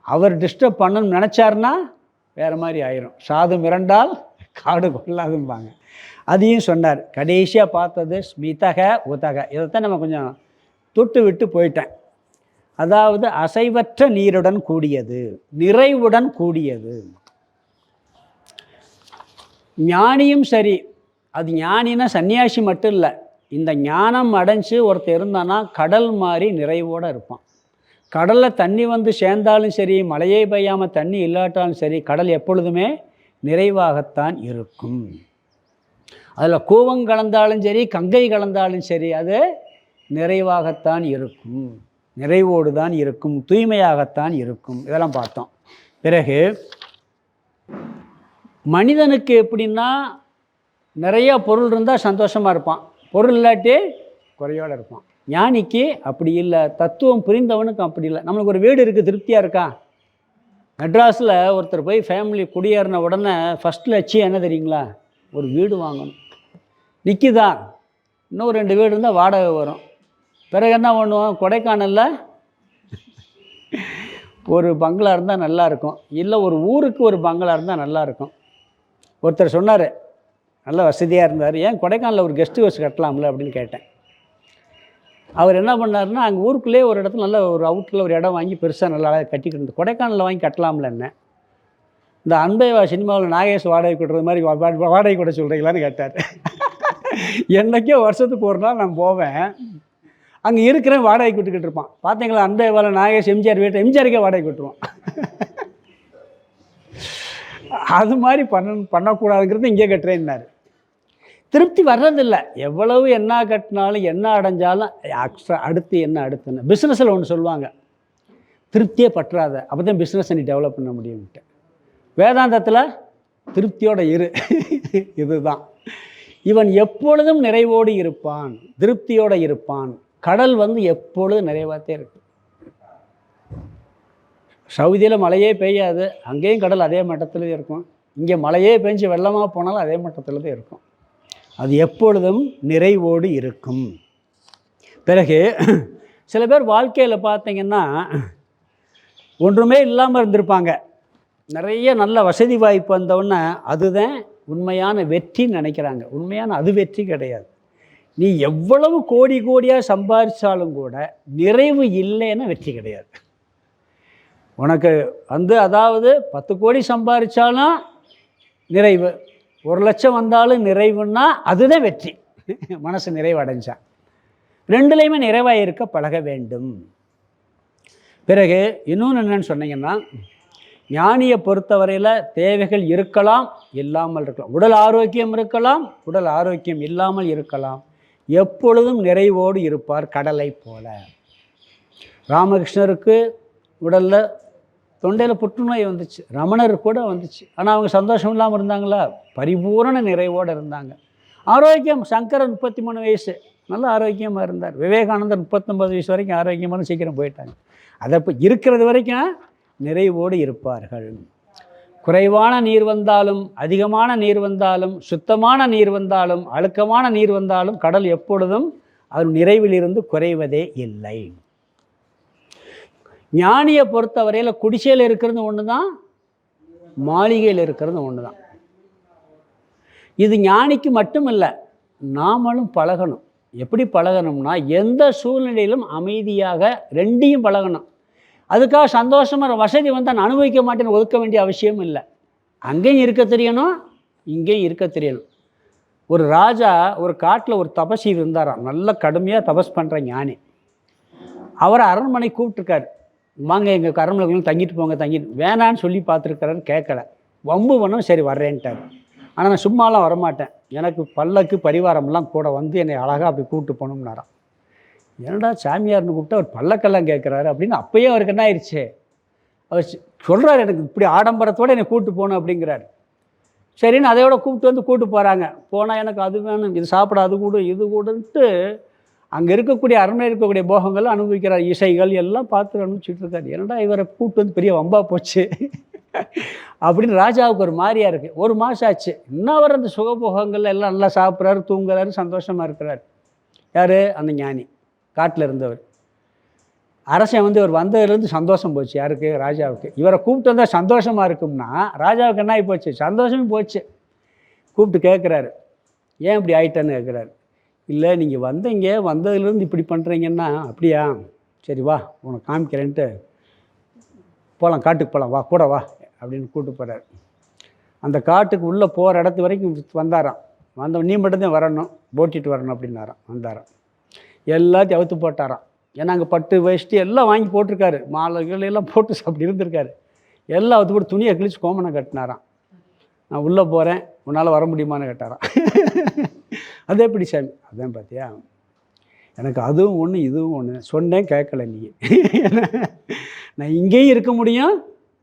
அவர் டிஸ்டர்ப் பண்ணணும்னு நினச்சாருன்னா வேறு மாதிரி ஆயிரும். சாது மிரண்டால் காடு கொள்ளாதும்பாங்க. அதையும் சொன்னார். கடைசியாக பார்த்தது ஸ்மிதக உதக. இதைத்தான் நம்ம கொஞ்சம் தொட்டு விட்டு போயிட்டேன். அதாவது அசைவற்ற நீருடன் கூடியது, நிறைவுடன் கூடியது. ஞானியும் சரி, அது ஞானினா சன்னியாசி மட்டும் இல்லை, இந்த ஞானம் அடைஞ்சு ஒருத்தர் இருந்தானா கடல் மாதிரி நிறைவோடு இருப்பான். கடலில் தண்ணி சேர்ந்தாலும் சரி, மழையே பெய்யாமல் தண்ணி இல்லாட்டாலும் சரி, கடல் எப்பொழுதுமே நிறைவாகத்தான் இருக்கும். அதில் கூவம் கலந்தாலும் சரி, கங்கை கலந்தாலும் சரி, அது நிறைவாகத்தான் இருக்கும், நிறைவோடு தான் இருக்கும், தூய்மையாகத்தான் இருக்கும். இதெல்லாம் பார்த்தோம். பிறகு மனிதனுக்கு எப்படின்னா, நிறைய பொருள் இருந்தால் சந்தோஷமாக இருப்பான், பொருள் இல்லாட்டி குறையோடு இருப்பான். ஞானிக்கு அப்படி இல்லை, தத்துவம் புரிந்தவனுக்கு அப்படி இல்லை. நம்மளுக்கு ஒரு வீடு இருக்குது, திருப்தியாக இருக்கா? மெட்ராஸில் ஒருத்தர் போய் ஃபேமிலி குடியேறின உடனே ஃபஸ்ட் லட்சியம் என்ன தெரியுங்களா? ஒரு வீடு வாங்கணும். நிற்கிதா? இன்னும் 2 வீடு இருந்தால் வாடகை வரும். பிறகு என்ன பண்ணுவோம், கொடைக்கானலில் ஒரு பங்களா இருந்தால் நல்லாயிருக்கும், இல்லை ஒரு ஊருக்கு ஒரு பங்களா இருந்தால் நல்லாயிருக்கும். ஒருத்தர் சொன்னார், நல்ல வசதியாக இருந்தார், ஏன் கொடைக்கானலில் ஒரு கெஸ்ட் ஹவுஸ் கட்டலாம்ல அப்படின்னு கேட்டேன். அவர் என்ன பண்ணாருன்னா, அங்கே ஊருக்குள்ளேயே ஒரு இடத்துல நல்ல ஒரு அவுட்டில் ஒரு இடம் வாங்கி பெருசாக நல்லா கட்டிக்கிட்டு இருந்து கொடைக்கானலில் வாங்கி கட்டலாம்ல என்ன, இந்த அன்பைவா சினிமாவில் நாகேஷ் வாடகை கொடுறது மாதிரி வாடகை கூட சொல்கிறீங்களான்னு கேட்டார். என்றைக்கோ வருஷத்துக்கு ஒரு நாள் நான் போவேன், அங்கே இருக்கிறேன் வாடகை விட்டுக்கிட்டு இருப்பான். பார்த்தீங்களா அன்பைவாவில் நாகேஷ் எம்ஜிஆர் வீட்டை எம்ஜிஆருக்கே வாடகை விட்டுருவான். அது மாதிரி பண்ணக்கூடாதுங்கிறது இங்கே கட்டுறேன்னாரு. திருப்தி வர்றதில்லை, எவ்வளவு என்ன கட்டினாலும் என்ன அடைஞ்சாலும் அடுத்து என்ன அடுத்துன்னு. பிஸ்னஸில் ஒன்று சொல்லுவாங்க, திருப்தியே பற்றாத, அப்போ தான் பிஸ்னஸை நீ டெவலப் பண்ண முடியும்ட்டு. வேதாந்தத்தில் திருப்தியோட இரு, இதுதான். இவன் எப்பொழுதும் நிறைவோடு இருப்பான், திருப்தியோடு இருப்பான். கடல் எப்பொழுதும் நிறைவாகத்தே இருக்கு. சவுதியில் மழையே பெய்யாது, அங்கேயும் கடல் அதே மட்டத்தில் இருக்கும். இங்கே மழையே பெஞ்சு வெள்ளமாக போனாலும் அதே மட்டத்தில் தான் இருக்கும். அது எப்பொழுதும் நிறைவோடு இருக்கும். பிறகு சில பேர் வாழ்க்கையில் பார்த்தீங்கன்னா ஒன்றுமே இல்லாமல் இருந்திருப்பாங்க, நிறைய நல்ல வசதி வாய்ப்பு வந்தவுடனே அதுதான் உண்மையான வெற்றின்னு நினைக்கிறாங்க. உண்மையான அது வெற்றி கிடையாது. நீ எவ்வளவு கோடி கோடியாக சம்பாதிச்சாலும் கூட நிறைவு இல்லைன்னா வெற்றி கிடையாது. உனக்கு அதாவது 10 கோடி சம்பாதிச்சாலும் நிறைவு, 1 லட்சம் வந்தாலும் நிறைவுன்னா அதுதான் வெற்றி. மனசு நிறைவடைஞ்சான். ரெண்டுலேயுமே நிறைவாக இருக்க பழக வேண்டும். பிறகு இன்னொன்று என்னன்னு சொன்னீங்கன்னா, ஞானியை பொறுத்தவரையில் தேவைகள் இருக்கலாம், இல்லாமல் இருக்கலாம். உடல் ஆரோக்கியம் இருக்கலாம், உடல் ஆரோக்கியம் இல்லாமல் இருக்கலாம். எப்பொழுதும் நிறைவோடு இருப்பார், கடலை போல. ராமகிருஷ்ணருக்கு உடலில் தொண்டையில் புற்றுநோய் வந்துச்சு, ரமணர் கூட வந்துச்சு. ஆனால் அவங்க சந்தோஷம் இல்லாமல் இருந்தாங்களா? பரிபூரண நிறைவோடு இருந்தாங்க. ஆரோக்கியம், சங்கரன் 33 வயசு நல்ல ஆரோக்கியமாக இருந்தார். விவேகானந்தர் 39 வயசு வரைக்கும் ஆரோக்கியமான சீக்கிரம் போயிட்டாங்க. அதை இப்போ இருக்கிறது வரைக்கும் நிறைவோடு இருப்பார்கள். குறைவான நீர் வந்தாலும், அதிகமான நீர் வந்தாலும், சுத்தமான நீர் வந்தாலும், அழுக்கமான நீர் வந்தாலும் கடல் எப்பொழுதும் அது நிறைவிலிருந்து குறைவதே இல்லை. ஞானியை பொறுத்தவரையில் குடிசையில் இருக்கிறது ஒன்று தான், மாளிகையில் இருக்கிறது ஒன்று தான். இது ஞானிக்கு மட்டும் இல்லை, நாமளும் பழகணும். எப்படி பழகணும்னா, எந்த சூழ்நிலையிலும் அமைதியாக ரெண்டையும் பழகணும். அதுக்காக சந்தோஷமாக வசதி வந்தால் நான் அனுபவிக்க மாட்டேன்னு ஒதுக்க வேண்டிய அவசியம் இல்லை. அங்கேயும் இருக்க தெரியணும், இங்கேயும் இருக்க தெரியணும். ஒரு ராஜா ஒரு காட்டில் ஒரு தபசி இருந்தாராம், நல்ல கடுமையாக தபஸ் பண்ணுற ஞானி. அவரை அரண்மனை கூப்பிட்டுருக்காரு, வாங்க எங்கள் அரண்மனைக்குள்ள தங்கிட்டு போங்க. தங்கிட்டு வேணான்னு சொல்லி பார்த்துருக்காரு, கேட்கல. வம்பு பண்ணோம், சரி வர்றேன்ட்டார். ஆனால் நான் சும்மாலாம் வரமாட்டேன், எனக்கு பல்லக்கு பரிவாரம்லாம் கூட என்னை அழகாக அப்படி கூப்பிட்டு போகணும்னாராம். என்னடா சாமியார்னு கூப்பிட்டு அவர் பல்லக்கெல்லாம் கேட்குறாரு அப்படின்னு அப்போயே அவருக்கு என்ன ஆயிடுச்சு, அவர் சொல்கிறார், எனக்கு இப்படி ஆடம்பரத்தோடு என்னை கூப்பிட்டு போகணும் அப்படிங்கிறாரு. சரின்னு அதையோட கூப்பிட்டு போகிறாங்க. போனால் எனக்கு அது வேணும், இது சாப்பிட அது கூட இது கூடன்ட்டு அங்கே இருக்கக்கூடிய அரண்மனை இருக்கக்கூடிய போகங்கள் அனுபவிக்கிறார், இசைகள் எல்லாம் பார்த்து அனுபவிச்சுட்டு இருக்காரு. என்னடா இவரை கூப்பிட்டு பெரிய வம்பா போச்சு அப்படின்னு ராஜாவுக்கு ஒரு மாதிரியாக இருக்குது. 1 மாதம் ஆச்சு, இன்னும் அவர் அந்த சுகபோகங்கள் எல்லாம் நல்லா சாப்பிட்றாரு, தூங்குறாரு, சந்தோஷமாக இருக்கிறார். யார்? அந்த ஞானி, காட்டில் இருந்தவர். அரசன் இவர் வந்ததுலேருந்து சந்தோஷம் போச்சு. யாருக்கு? ராஜாவுக்கு. இவரை கூப்பிட்டு வந்தால் சந்தோஷமாக இருக்கும்னா ராஜாவுக்கு என்ன ஆகி போச்சு? சந்தோஷமே போச்சு. கூப்பிட்டு கேட்குறாரு, ஏன் இப்படி ஆயிட்டேன்னு கேட்குறாரு. இல்லை, நீங்கள் வந்ததுலேருந்து இப்படி பண்ணுறீங்கன்னா. அப்படியா, சரி வா உனக்கு காமிக்கிறேன்ட்டு போகலாம், காட்டுக்கு போகலாம், வா கூட வா அப்படின்னு கூப்பிட்டு போகிறார். அந்த காட்டுக்கு உள்ளே போகிற இடத்து வரைக்கும் வந்தாராம். நீ மட்டும்தான் வரணும், போட்டிட்டு வரணும் அப்படின்னாராம். வந்தாராம், எல்லாத்தையும் அவுத்து போட்டாராம். ஏன்னா அங்கே பட்டு வேஷ்டி எல்லாம் வாங்கி போட்டிருக்காரு, மாலைகள் எல்லாம் போட்டு அப்படி இருந்திருக்காரு. எல்லாம் அவுத்து போட்டு துணியை கிழிச்சு கோமனை கட்டினாராம். நான் உள்ளே போகிறேன், உன்னால் வர முடியுமான்னு கேட்டாராம். அது எப்படி சாமி? அதான் பார்த்தியா, எனக்கு அதுவும் ஒன்று இதுவும் ஒன்று சொன்னேன், கேட்கல நீ. நான் இங்கேயும் இருக்க முடியும்,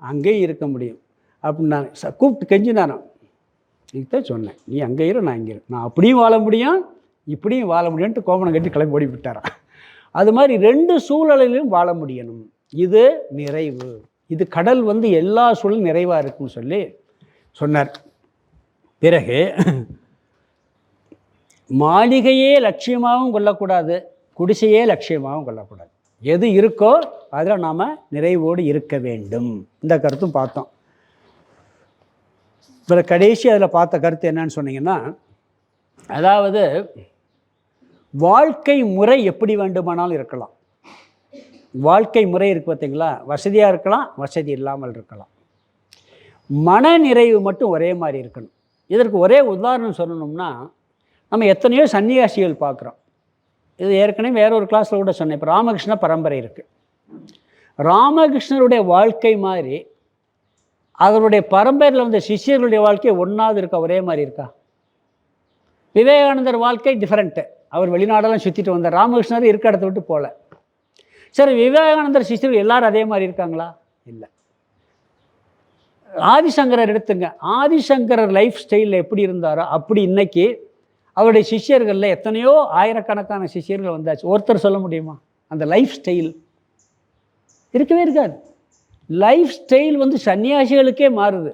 அங்கேயும் இருக்க முடியும் அப்படின்னு நான் கூப்பிட்டு கெஞ்சினானோ. இதுதான் சொன்னேன், நீ அங்கே இரு, நான் இங்கே இரு, நான் அப்படியும் வாழ முடியும், இப்படியும் வாழ முடியும்ன்ட்டு கோமனை கட்டி கிளம்பி ஓடி விட்டாரான். அது மாதிரி 2 சூழலிலும் வாழ முடியணும். இது நிறைவு. இது கடல் எல்லா சூழலும் நிறைவாக இருக்குன்னு சொல்லி சொன்னார். பிறகு மாளிகையே லட்சியமாகவும் கொள்ளக்கூடாது, குடிசையே லட்சியமாகவும் கொள்ளக்கூடாது. எது இருக்கோ அதில் நாம் நிறைவோடு இருக்க வேண்டும். இந்த கருத்தும் பார்த்தோம். இப்போ கடைசி அதில் பார்த்த கருத்து என்னன்னு சொன்னீங்கன்னா, அதாவது வாழ்க்கை முறை எப்படி வேண்டுமானாலும் இருக்கலாம். வாழ்க்கை முறை இருக்குது பார்த்தீங்களா, வசதியாக இருக்கலாம், வசதி இல்லாமல் இருக்கலாம். மன நிறைவு மட்டும் ஒரே மாதிரி இருக்கணும். இதற்கு ஒரே உதாரணம் சொல்லணும்னா, நம்ம எத்தனையோ சன்னியாசிகள் பார்க்குறோம். இது ஏற்கனவே வேற ஒரு கிளாஸில் கூட சொன்னேன். இப்போ ராமகிருஷ்ண பரம்பரை இருக்குது. ராமகிருஷ்ணருடைய வாழ்க்கை மாதிரி அவருடைய பரம்பரையில் வந்த சிஷ்யர்களுடைய வாழ்க்கை ஒன்றாவது இருக்கா, ஒரே மாதிரி இருக்கா? விவேகானந்தர் வாழ்க்கை டிஃப்ரெண்ட்டு. அவர் வெளிநாடெல்லாம் சுற்றிட்டு வந்தார். ராமகிருஷ்ணர் இருக்க இடத்த விட்டு போகல. சரி, விவேகானந்தர் சிஷ்யர்கள் எல்லாரும் அதே மாதிரி இருக்காங்களா? இல்லை. ஆதிசங்கரர் எடுத்துங்க. ஆதிசங்கரர் லைஃப் ஸ்டைலில் எப்படி இருந்தாரோ அப்படி இன்னைக்கு அவருடைய சிஷ்யர்களில் எத்தனையோ ஆயிரக்கணக்கான சிஷ்யர்கள் வந்தாச்சு. ஒருத்தர் சொல்ல முடியுமா? அந்த லைஃப் ஸ்டைல் இருக்கவே இருக்காது. லைஃப் ஸ்டைல் வந்து சன்னியாசிகளுக்கே மாறுது,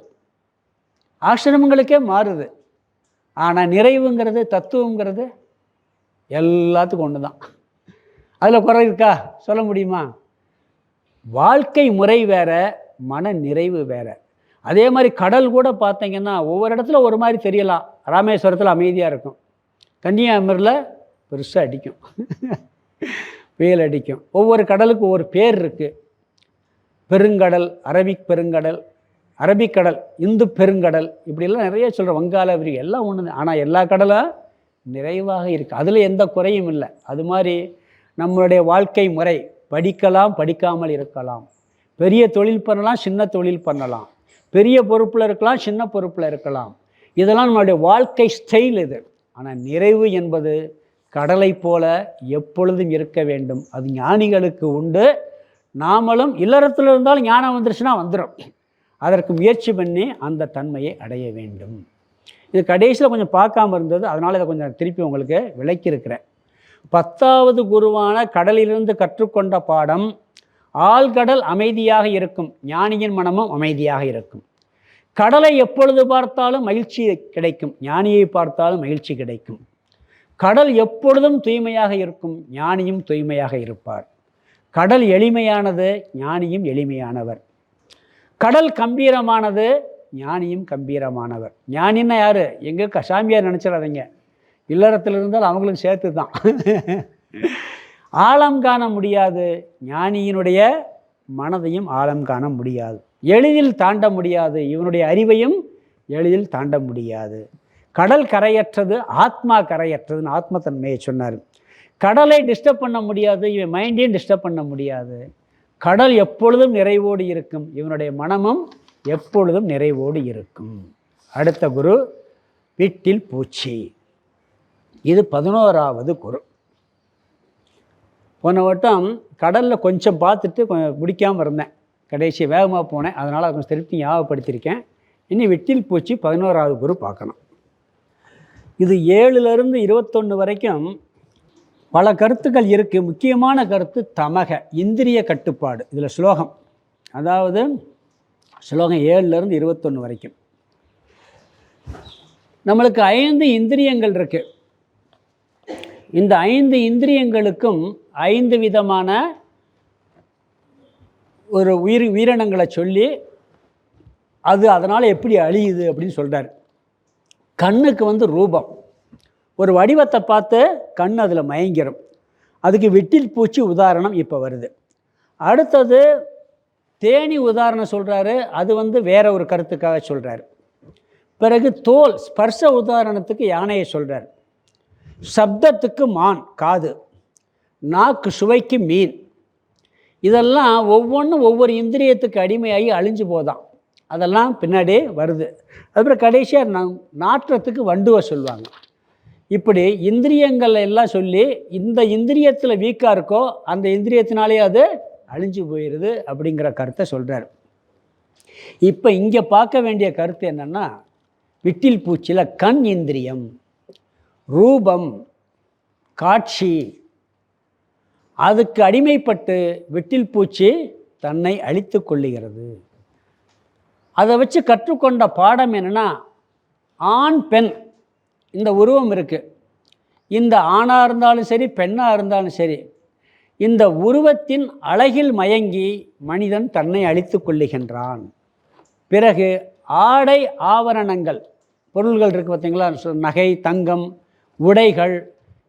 ஆசிரமங்களுக்கே மாறுது. ஆனால் நிறைவுங்கிறது, தத்துவங்கிறது எல்லாத்துக்கும் ஒன்று தான். அதில் குறை இருக்கா? சொல்ல முடியுமா? வாழ்க்கை முறை வேற, மன நிறைவு வேற. அதே மாதிரி கடல் கூட பார்த்தீங்கன்னா ஒவ்வொரு இடத்துல ஒரு மாதிரி தெரியலாம். ராமேஸ்வரத்தில் அமைதியாக இருக்கும், கன்னியாகுமரியில் பெருசாக அடிக்கும், புயல் அடிக்கும். ஒவ்வொரு கடலுக்கு ஒவ்வொரு பேர் இருக்குது. பெருங்கடல், அரபிக் பெருங்கடல், அரபிக்கடல், இந்து பெருங்கடல், இப்படிலாம் நிறைய சொல்கிறோம். வங்காள விரிகை எல்லாம் ஒன்று. ஆனால் எல்லா கடலும் நிறைவாக இருக்குது, அதில் எந்த குறையும் இல்லை. அது மாதிரி நம்மளுடைய வாழ்க்கை முறை, படிக்கலாம், படிக்காமல் இருக்கலாம், பெரிய தொழில் பண்ணலாம், சின்ன தொழில் பண்ணலாம், பெரிய பொறுப்பில் இருக்கலாம், சின்ன பொறுப்பில் இருக்கலாம். இதெல்லாம் நம்மளுடைய வாழ்க்கை ஸ்டைல் இது. ஆனால் நிறைவு என்பது கடலை போல எப்பொழுதும் இருக்க வேண்டும். அது ஞானிகளுக்கு உண்டு. நாமளும் இல்லறத்தில் இருந்தாலும் ஞானம் வந்துருச்சுன்னா வந்துடும். அதற்கு முயற்சி பண்ணி அந்த தன்மையை அடைய வேண்டும். இது கடைசியில் கொஞ்சம் பார்க்காம இருந்தது, அதனால் இதை கொஞ்சம் திருப்பி உங்களுக்கு விளக்கியிருக்கிறேன். 10வது குருவான கடலிலிருந்து கற்றுக்கொண்ட பாடம், ஆழ்கடல் அமைதியாக இருக்கும், ஞானியின் மனமும் அமைதியாக இருக்கும். கடலை எப்பொழுது பார்த்தாலும் மகிழ்ச்சி கிடைக்கும், ஞானியை பார்த்தாலும் மகிழ்ச்சி கிடைக்கும். கடல் எப்பொழுதும் தூய்மையாக இருக்கும், ஞானியும் தூய்மையாக இருப்பார். கடல் எளிமையானது, ஞானியும் எளிமையானவர். கடல் கம்பீரமானது, ஞானியும் கம்பீரமானவர். ஞானின்னா யார்? எங்கே சாமியார் நினச்சிடாதீங்க, இல்லறத்தில் இருந்தால் அவங்களும் சேர்த்து தான். ஆழம் காண முடியாது, ஞானியினுடைய மனதையும் ஆழம் காண முடியாது. எளிதில் தாண்ட முடியாது, இவனுடைய அறிவையும் எளிதில் தாண்ட முடியாது. கடல் கரையற்றது, ஆத்மா கரையற்றதுன்னு ஆத்மத்தன்மையை சொன்னார். கடலை டிஸ்டர்ப் பண்ண முடியாது, இவன் மைண்டையும் டிஸ்டர்ப் பண்ண முடியாது. கடல் எப்பொழுதும் நிறைவோடு இருக்கும், இவனுடைய மனமும் எப்பொழுதும் நிறைவோடு இருக்கும். அடுத்த குரு வீட்டில் பூச்சி. இது 11வது குரு. போன வட்டம் கடலில் கொஞ்சம் பார்த்துட்டு கொஞ்சம் பிடிக்காமல் இருந்தேன், கடைசி வேகமாக போனேன், அதனால் கொஞ்சம் திருப்தி ஞாபகப்படுத்தியிருக்கேன். இனி வெட்டில் பூச்சி 11வது குரு பார்க்கணும். இது 7லேருந்து 21 வரைக்கும் பல கருத்துக்கள் இருக்குது. முக்கியமான கருத்து தமக, இந்திரிய கட்டுப்பாடு. இதில் ஸ்லோகம், அதாவது ஸ்லோகம் 7லேருந்து 21 வரைக்கும். நம்மளுக்கு 5 இந்திரியங்கள் இருக்குது. இந்த 5 இந்திரியங்களுக்கும் 5 விதமான ஒரு உயிரினங்களை சொல்லி அது அதனால் எப்படி அழியுது அப்படின்னு சொல்கிறார். கண்ணுக்கு வந்து ரூபம், ஒரு வடிவத்தை பார்த்து கண் அதில் மயங்கிடும். அதுக்கு வெட்டில் பூச்சி உதாரணம் இப்போ வருது. அடுத்தது தேனி உதாரணம் சொல்கிறாரு, அது வந்து வேற ஒரு கருத்துக்காக சொல்கிறார். பிறகு தோல், ஸ்பர்ஷ உதாரணத்துக்கு யானையை சொல்கிறார். சப்தத்துக்கு மான், காது, நாக்கு சுவைக்கு மீன். இதெல்லாம் ஒவ்வொன்றும் ஒவ்வொரு இந்திரியத்துக்கு அடிமையாகி அழிஞ்சு போதான், அதெல்லாம் பின்னாடி வருது. அதுக்கப்புறம் கடைசியாக நாற்றத்துக்கு வண்டுவை சொல்லுவாங்க. இப்படி இந்திரியங்கள் எல்லாம் சொல்லி இந்த இந்திரியத்தில் வீக்காக இருக்கோ அந்த இந்திரியத்தினாலே அது அழிஞ்சு போயிடுது அப்படிங்கிற கருத்தை சொல்கிறார். இப்போ இங்கே பார்க்க வேண்டிய கருத்து என்னென்னா, விட்டில் பூச்சியில் கண் இந்திரியம், ரூபம், காட்சி, அதுக்கு அடிமைப்பட்டு விட்டில் பூச்சி தன்னை அழித்து கொள்ளுகிறது. அதை வச்சு கற்றுக்கொண்ட பாடம் என்னென்னா, ஆண் பெண் இந்த உருவம் இருக்குது, இந்த ஆணாக இருந்தாலும் சரி பெண்ணாக இருந்தாலும் சரி, இந்த உருவத்தின் அழகில் மயங்கி மனிதன் தன்னை அழித்து கொள்ளுகின்றான். பிறகு ஆடை ஆவரணங்கள் பொருள்கள் இருக்குது பார்த்தீங்களா, நகை, தங்கம், உடைகள்,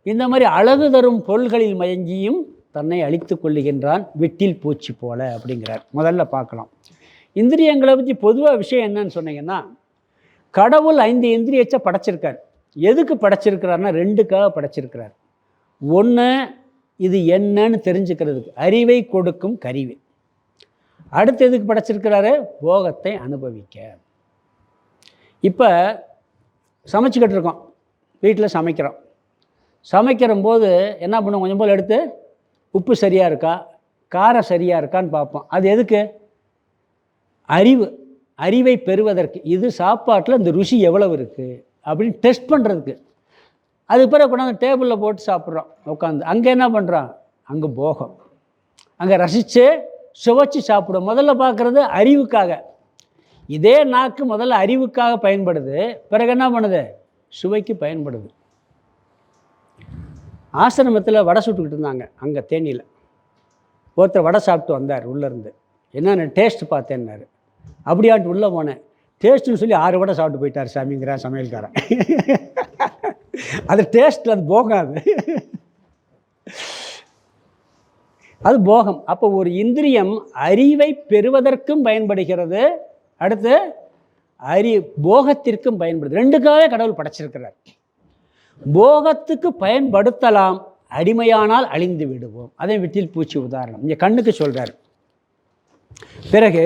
இந்த மாதிரி அழகு தரும் பொருள்களில் மயங்கியும் தன்னை அழித்து கொள்ளுகின்றான், விட்டில் பூச்சி போல அப்படிங்கிறார். முதல்ல பார்க்கலாம். இந்திரியங்களை பற்றி பொதுவாக விஷயம் என்னன்னு சொன்னீங்கன்னா, கடவுள் 5 இந்திரியத்தை படைச்சிருக்கார். எதுக்கு படைச்சிருக்கிறார்னா 2க்காக படைச்சிருக்கிறார். ஒன்று, இது என்னன்னு தெரிஞ்சுக்கிறதுக்கு, அறிவை கொடுக்கும் கருவி. அடுத்து எதுக்கு படைச்சிருக்கிறாரு? போகத்தை அனுபவிக்க. இப்போ சமைச்சிக்கிட்டு இருக்கோம், வீட்டில் சமைக்கிறோம். சமைக்கிறம்போது என்ன பண்ணுவோம்? கொஞ்சம் போல் எடுத்து உப்பு சரியாக இருக்கா, காரம் சரியாக இருக்கான்னு பார்ப்போம். அது எதுக்கு? அறிவை பெறுவதற்கு. இது சாப்பாட்டில் இந்த ருசி எவ்வளவு இருக்குது அப்படின்னு டெஸ்ட் பண்ணுறதுக்கு. அதுக்கு பிறகு கொண்டாந்து டேபிளில் போட்டு சாப்பிட்றோம் உட்காந்து. அங்கே என்ன பண்ணுறோம்? அங்கே போகம். அங்கே ரசித்து சுவைச்சு சாப்பிடும். முதல்ல பார்க்குறது அறிவுக்காக. இதே நாக்கு முதல்ல அறிவுக்காக பயன்படுது, பிறகு என்ன பண்ணுது? சுவைக்கு பயன்படுது. ஆசிரமத்தில் வடை சுட்டுக்கிட்டு இருந்தாங்க அங்கே தேனியில். ஒருத்தர் வடை சாப்பிட்டு வந்தார் உள்ளேருந்து. என்னென்ன டேஸ்ட் பார்த்தேன்னாரு. அப்படியான்ட்டு உள்ளே போனேன். டேஸ்ட்டுன்னு சொல்லி 6 வடை சாப்பிட்டு போயிட்டார் சாமிங்கிறான் சமையல்காரன். அது டேஸ்ட், அது போகாது, அது போகம். அப்போ ஒரு இந்திரியம் அறிவை பெறுவதற்கும் பயன்படுகிறது, அடுத்து போகத்திற்கும் பயன்படுது. 2க்காகவே கடவுள் படைச்சிருக்கிறார். போகத்துக்கு பயன்படுத்தலாம், அடிமையானால் அழிந்து விடுவோம். அதே விட்டில் பூச்சி உதாரணம் இங்கே கண்ணுக்கு சொல்கிறார். பிறகு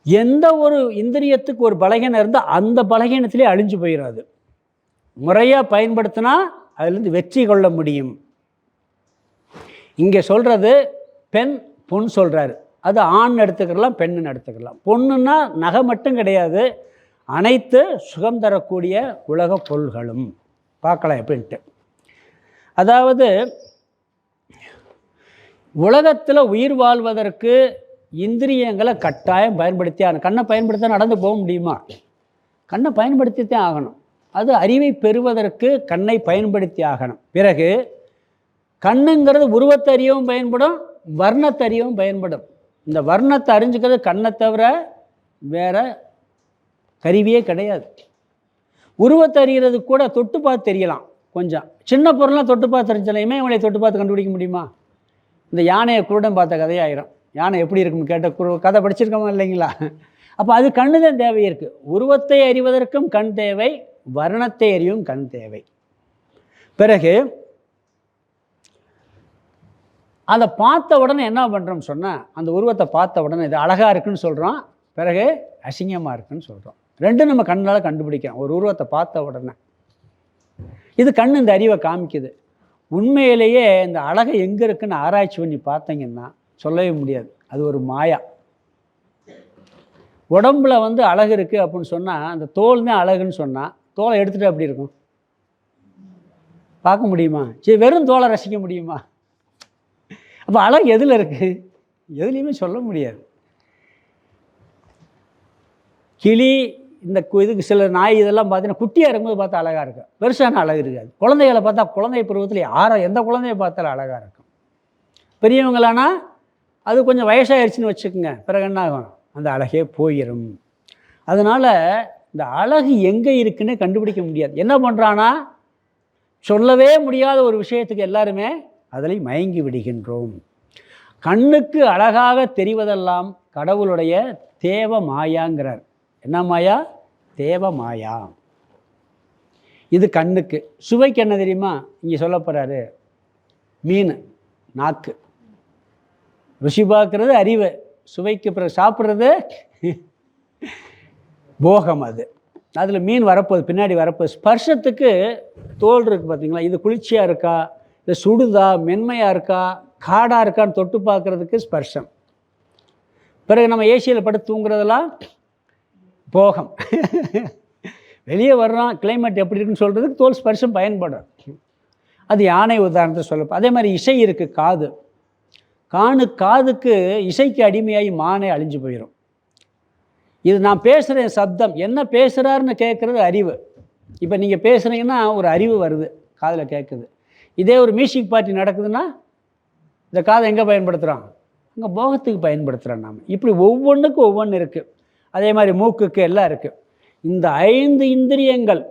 எந்த ஒரு இந்திரியத்துக்கு ஒரு பலகீனம் இருந்தால் அந்த பலகீனத்திலே அழிஞ்சு போயிடாது. முறையாக பயன்படுத்தினா அதுலேருந்து வெற்றி கொள்ள முடியும். இங்கே சொல்கிறது பெண் பொன் சொல்கிறாரு. அது ஆண் எடுத்துக்கலாம், பெண்ணுன்னு எடுத்துக்கலாம். பொண்ணுன்னா நகை மட்டும் கிடையாது, அனைத்து சுகம் தரக்கூடிய உலக பொருள்களும் பார்க்கலாம் எப்படின்ட்டு. அதாவது உலகத்தில் உயிர் வாழ்வதற்கு இந்திரியங்களை கட்டாயம் பயன்படுத்தி ஆகணும். கண்ணை பயன்படுத்த நடந்து போக முடியுமா? கண்ணை பயன்படுத்தித்தான் ஆகணும். அது அறிவை பெறுவதற்கு கண்ணை பயன்படுத்தி ஆகணும். பிறகு கண்ணுங்கிறது உருவத்தை அறியவும் பயன்படும், வர்ணத்தை அறியவும் பயன்படும். இந்த வர்ணத்தை அறிஞ்சுக்கிறது கண்ணை தவிர வேறு கருவியே கிடையாது. உருவத்தை அறிகிறது கூட தொட்டு பார்த்து தெரியலாம். கொஞ்சம் சின்ன பொருள்லாம் தொட்டு பார்த்து தெரிஞ்சலாம். இமயமலை தொட்டு பார்த்து கண்டுபிடிக்க முடியுமா? இந்த யானையை குருடன் பார்த்த கதையாயிரும். யானை எப்படி இருக்குன்னு கேட்ட கதை படிச்சிருக்கோமா இல்லைங்களா? அப்போ அது கண்ணு தான் தேவை இருக்குது. உருவத்தை அறிவதற்கும் கண் தேவை, வர்ணத்தை அறிவும் கண் தேவை. பிறகு அதை பார்த்த உடனே என்ன பண்ணுறோம்னு சொன்னால், அந்த உருவத்தை பார்த்த உடனே இது அழகாக இருக்குன்னு சொல்கிறோம், பிறகு அசிங்கமாக இருக்குன்னு சொல்கிறோம். ரெண்டும் நம்ம கண்ணால் கண்டுபிடிக்கிறோம் ஒரு உருவத்தை பார்த்த உடனே. இது கண் இந்த அறிவை காமிக்குது. உண்மையிலேயே இந்த அழகை எங்கே இருக்குன்னு ஆராய்ச்சி பண்ணி பார்த்தீங்கன்னா சொல்லவே முடியாது. அது ஒரு மாயா. உடம்புல அழகு இருக்குது அப்படின்னு சொன்னால், அந்த தோல் தான் அழகுன்னு சொன்னால், தோலை எடுத்துகிட்டு அப்படி இருக்கும் பார்க்க முடியுமா? சரி, வெறும் தோலை ரசிக்க முடியுமா? அப்போ அழகு எதில் இருக்குது? எதுலேயுமே சொல்ல முடியாது. கிளி, இந்த இதுக்கு சில நாய் இதெல்லாம் பார்த்தீங்கன்னா குட்டியாக இருக்கும்போது பார்த்தா அழகாக இருக்கும், பெருசான அழகு இருக்காது. குழந்தைகளை பார்த்தா குழந்தை பருவத்தில் எந்த குழந்தைய பார்த்தாலும் அழகாக இருக்கும். பெரியவங்களானா அது கொஞ்சம் வயசாகிடுச்சின்னு வச்சுக்கோங்க, பிறகு என்ன ஆகும்? அந்த அழகே போயிடும். அதனால் இந்த அழகு எங்கே இருக்குன்னு கண்டுபிடிக்க முடியாது. என்ன பண்ணுறான்னா, சொல்லவே முடியாத ஒரு விஷயத்துக்கு எல்லாருமே அதில் மயங்கி விடுகின்றோம். கண்ணுக்கு அழகாக தெரிவதெல்லாம் கடவுளுடைய தேவ மாயாங்கிறார். என்ன மாயா? தேவ மாயா. இது கண்ணுக்கு. சுவைக்கு என்ன தெரியுமா இங்கே சொல்ல போகிறாரு? மீன், நாக்கு. ருசி பார்க்குறது அறிவு, சுவைக்கு பிறகு சாப்பிட்றது போகம். அதில் மீன் வரப்போகுது, பின்னாடி வரப்போகுது. ஸ்பர்ஷத்துக்கு தோல் இருக்குது பார்த்தீங்களா? இது குளிர்ச்சியாக இருக்கா, இல்லை சுடுதா, மென்மையாக இருக்கா, காடாக இருக்கான்னு தொட்டு பார்க்குறதுக்கு ஸ்பர்ஷம். பிறகு நம்ம ஏசியில் படுத்து தூங்குறதெல்லாம் போகம். வெளியே வர்றோம், கிளைமேட் எப்படி இருக்குன்னு சொல்கிறதுக்கு தோல் ஸ்பர்ஷம் பயன்படும். அது யானை உதாரணத்தை சொல்லப்போ. அதே மாதிரி இசை இருக்குது, காது. காதுக்கு இசைக்கு அடிமையாகி மானே அழிஞ்சு போயிடும். இது நான் பேசுகிறேன் சப்தம், என்ன பேசுகிறாருன்னு கேட்குறது அறிவு. இப்போ நீங்கள் பேசுகிறீங்கன்னா ஒரு அறிவு வருது, காதில் கேட்குது. இதே ஒரு மியூசிக் பார்ட்டி நடக்குதுன்னா இந்த காதை எங்கே பயன்படுத்துகிறோம்? அங்கே போகத்துக்கு பயன்படுத்துகிறோம் நாம். இப்படி ஒவ்வொன்றுக்கும் ஒவ்வொன்று இருக்குது. அதே மாதிரி மூக்குக்கு எல்லாம் இருக்குது. இந்த 5 இந்திரியங்கள்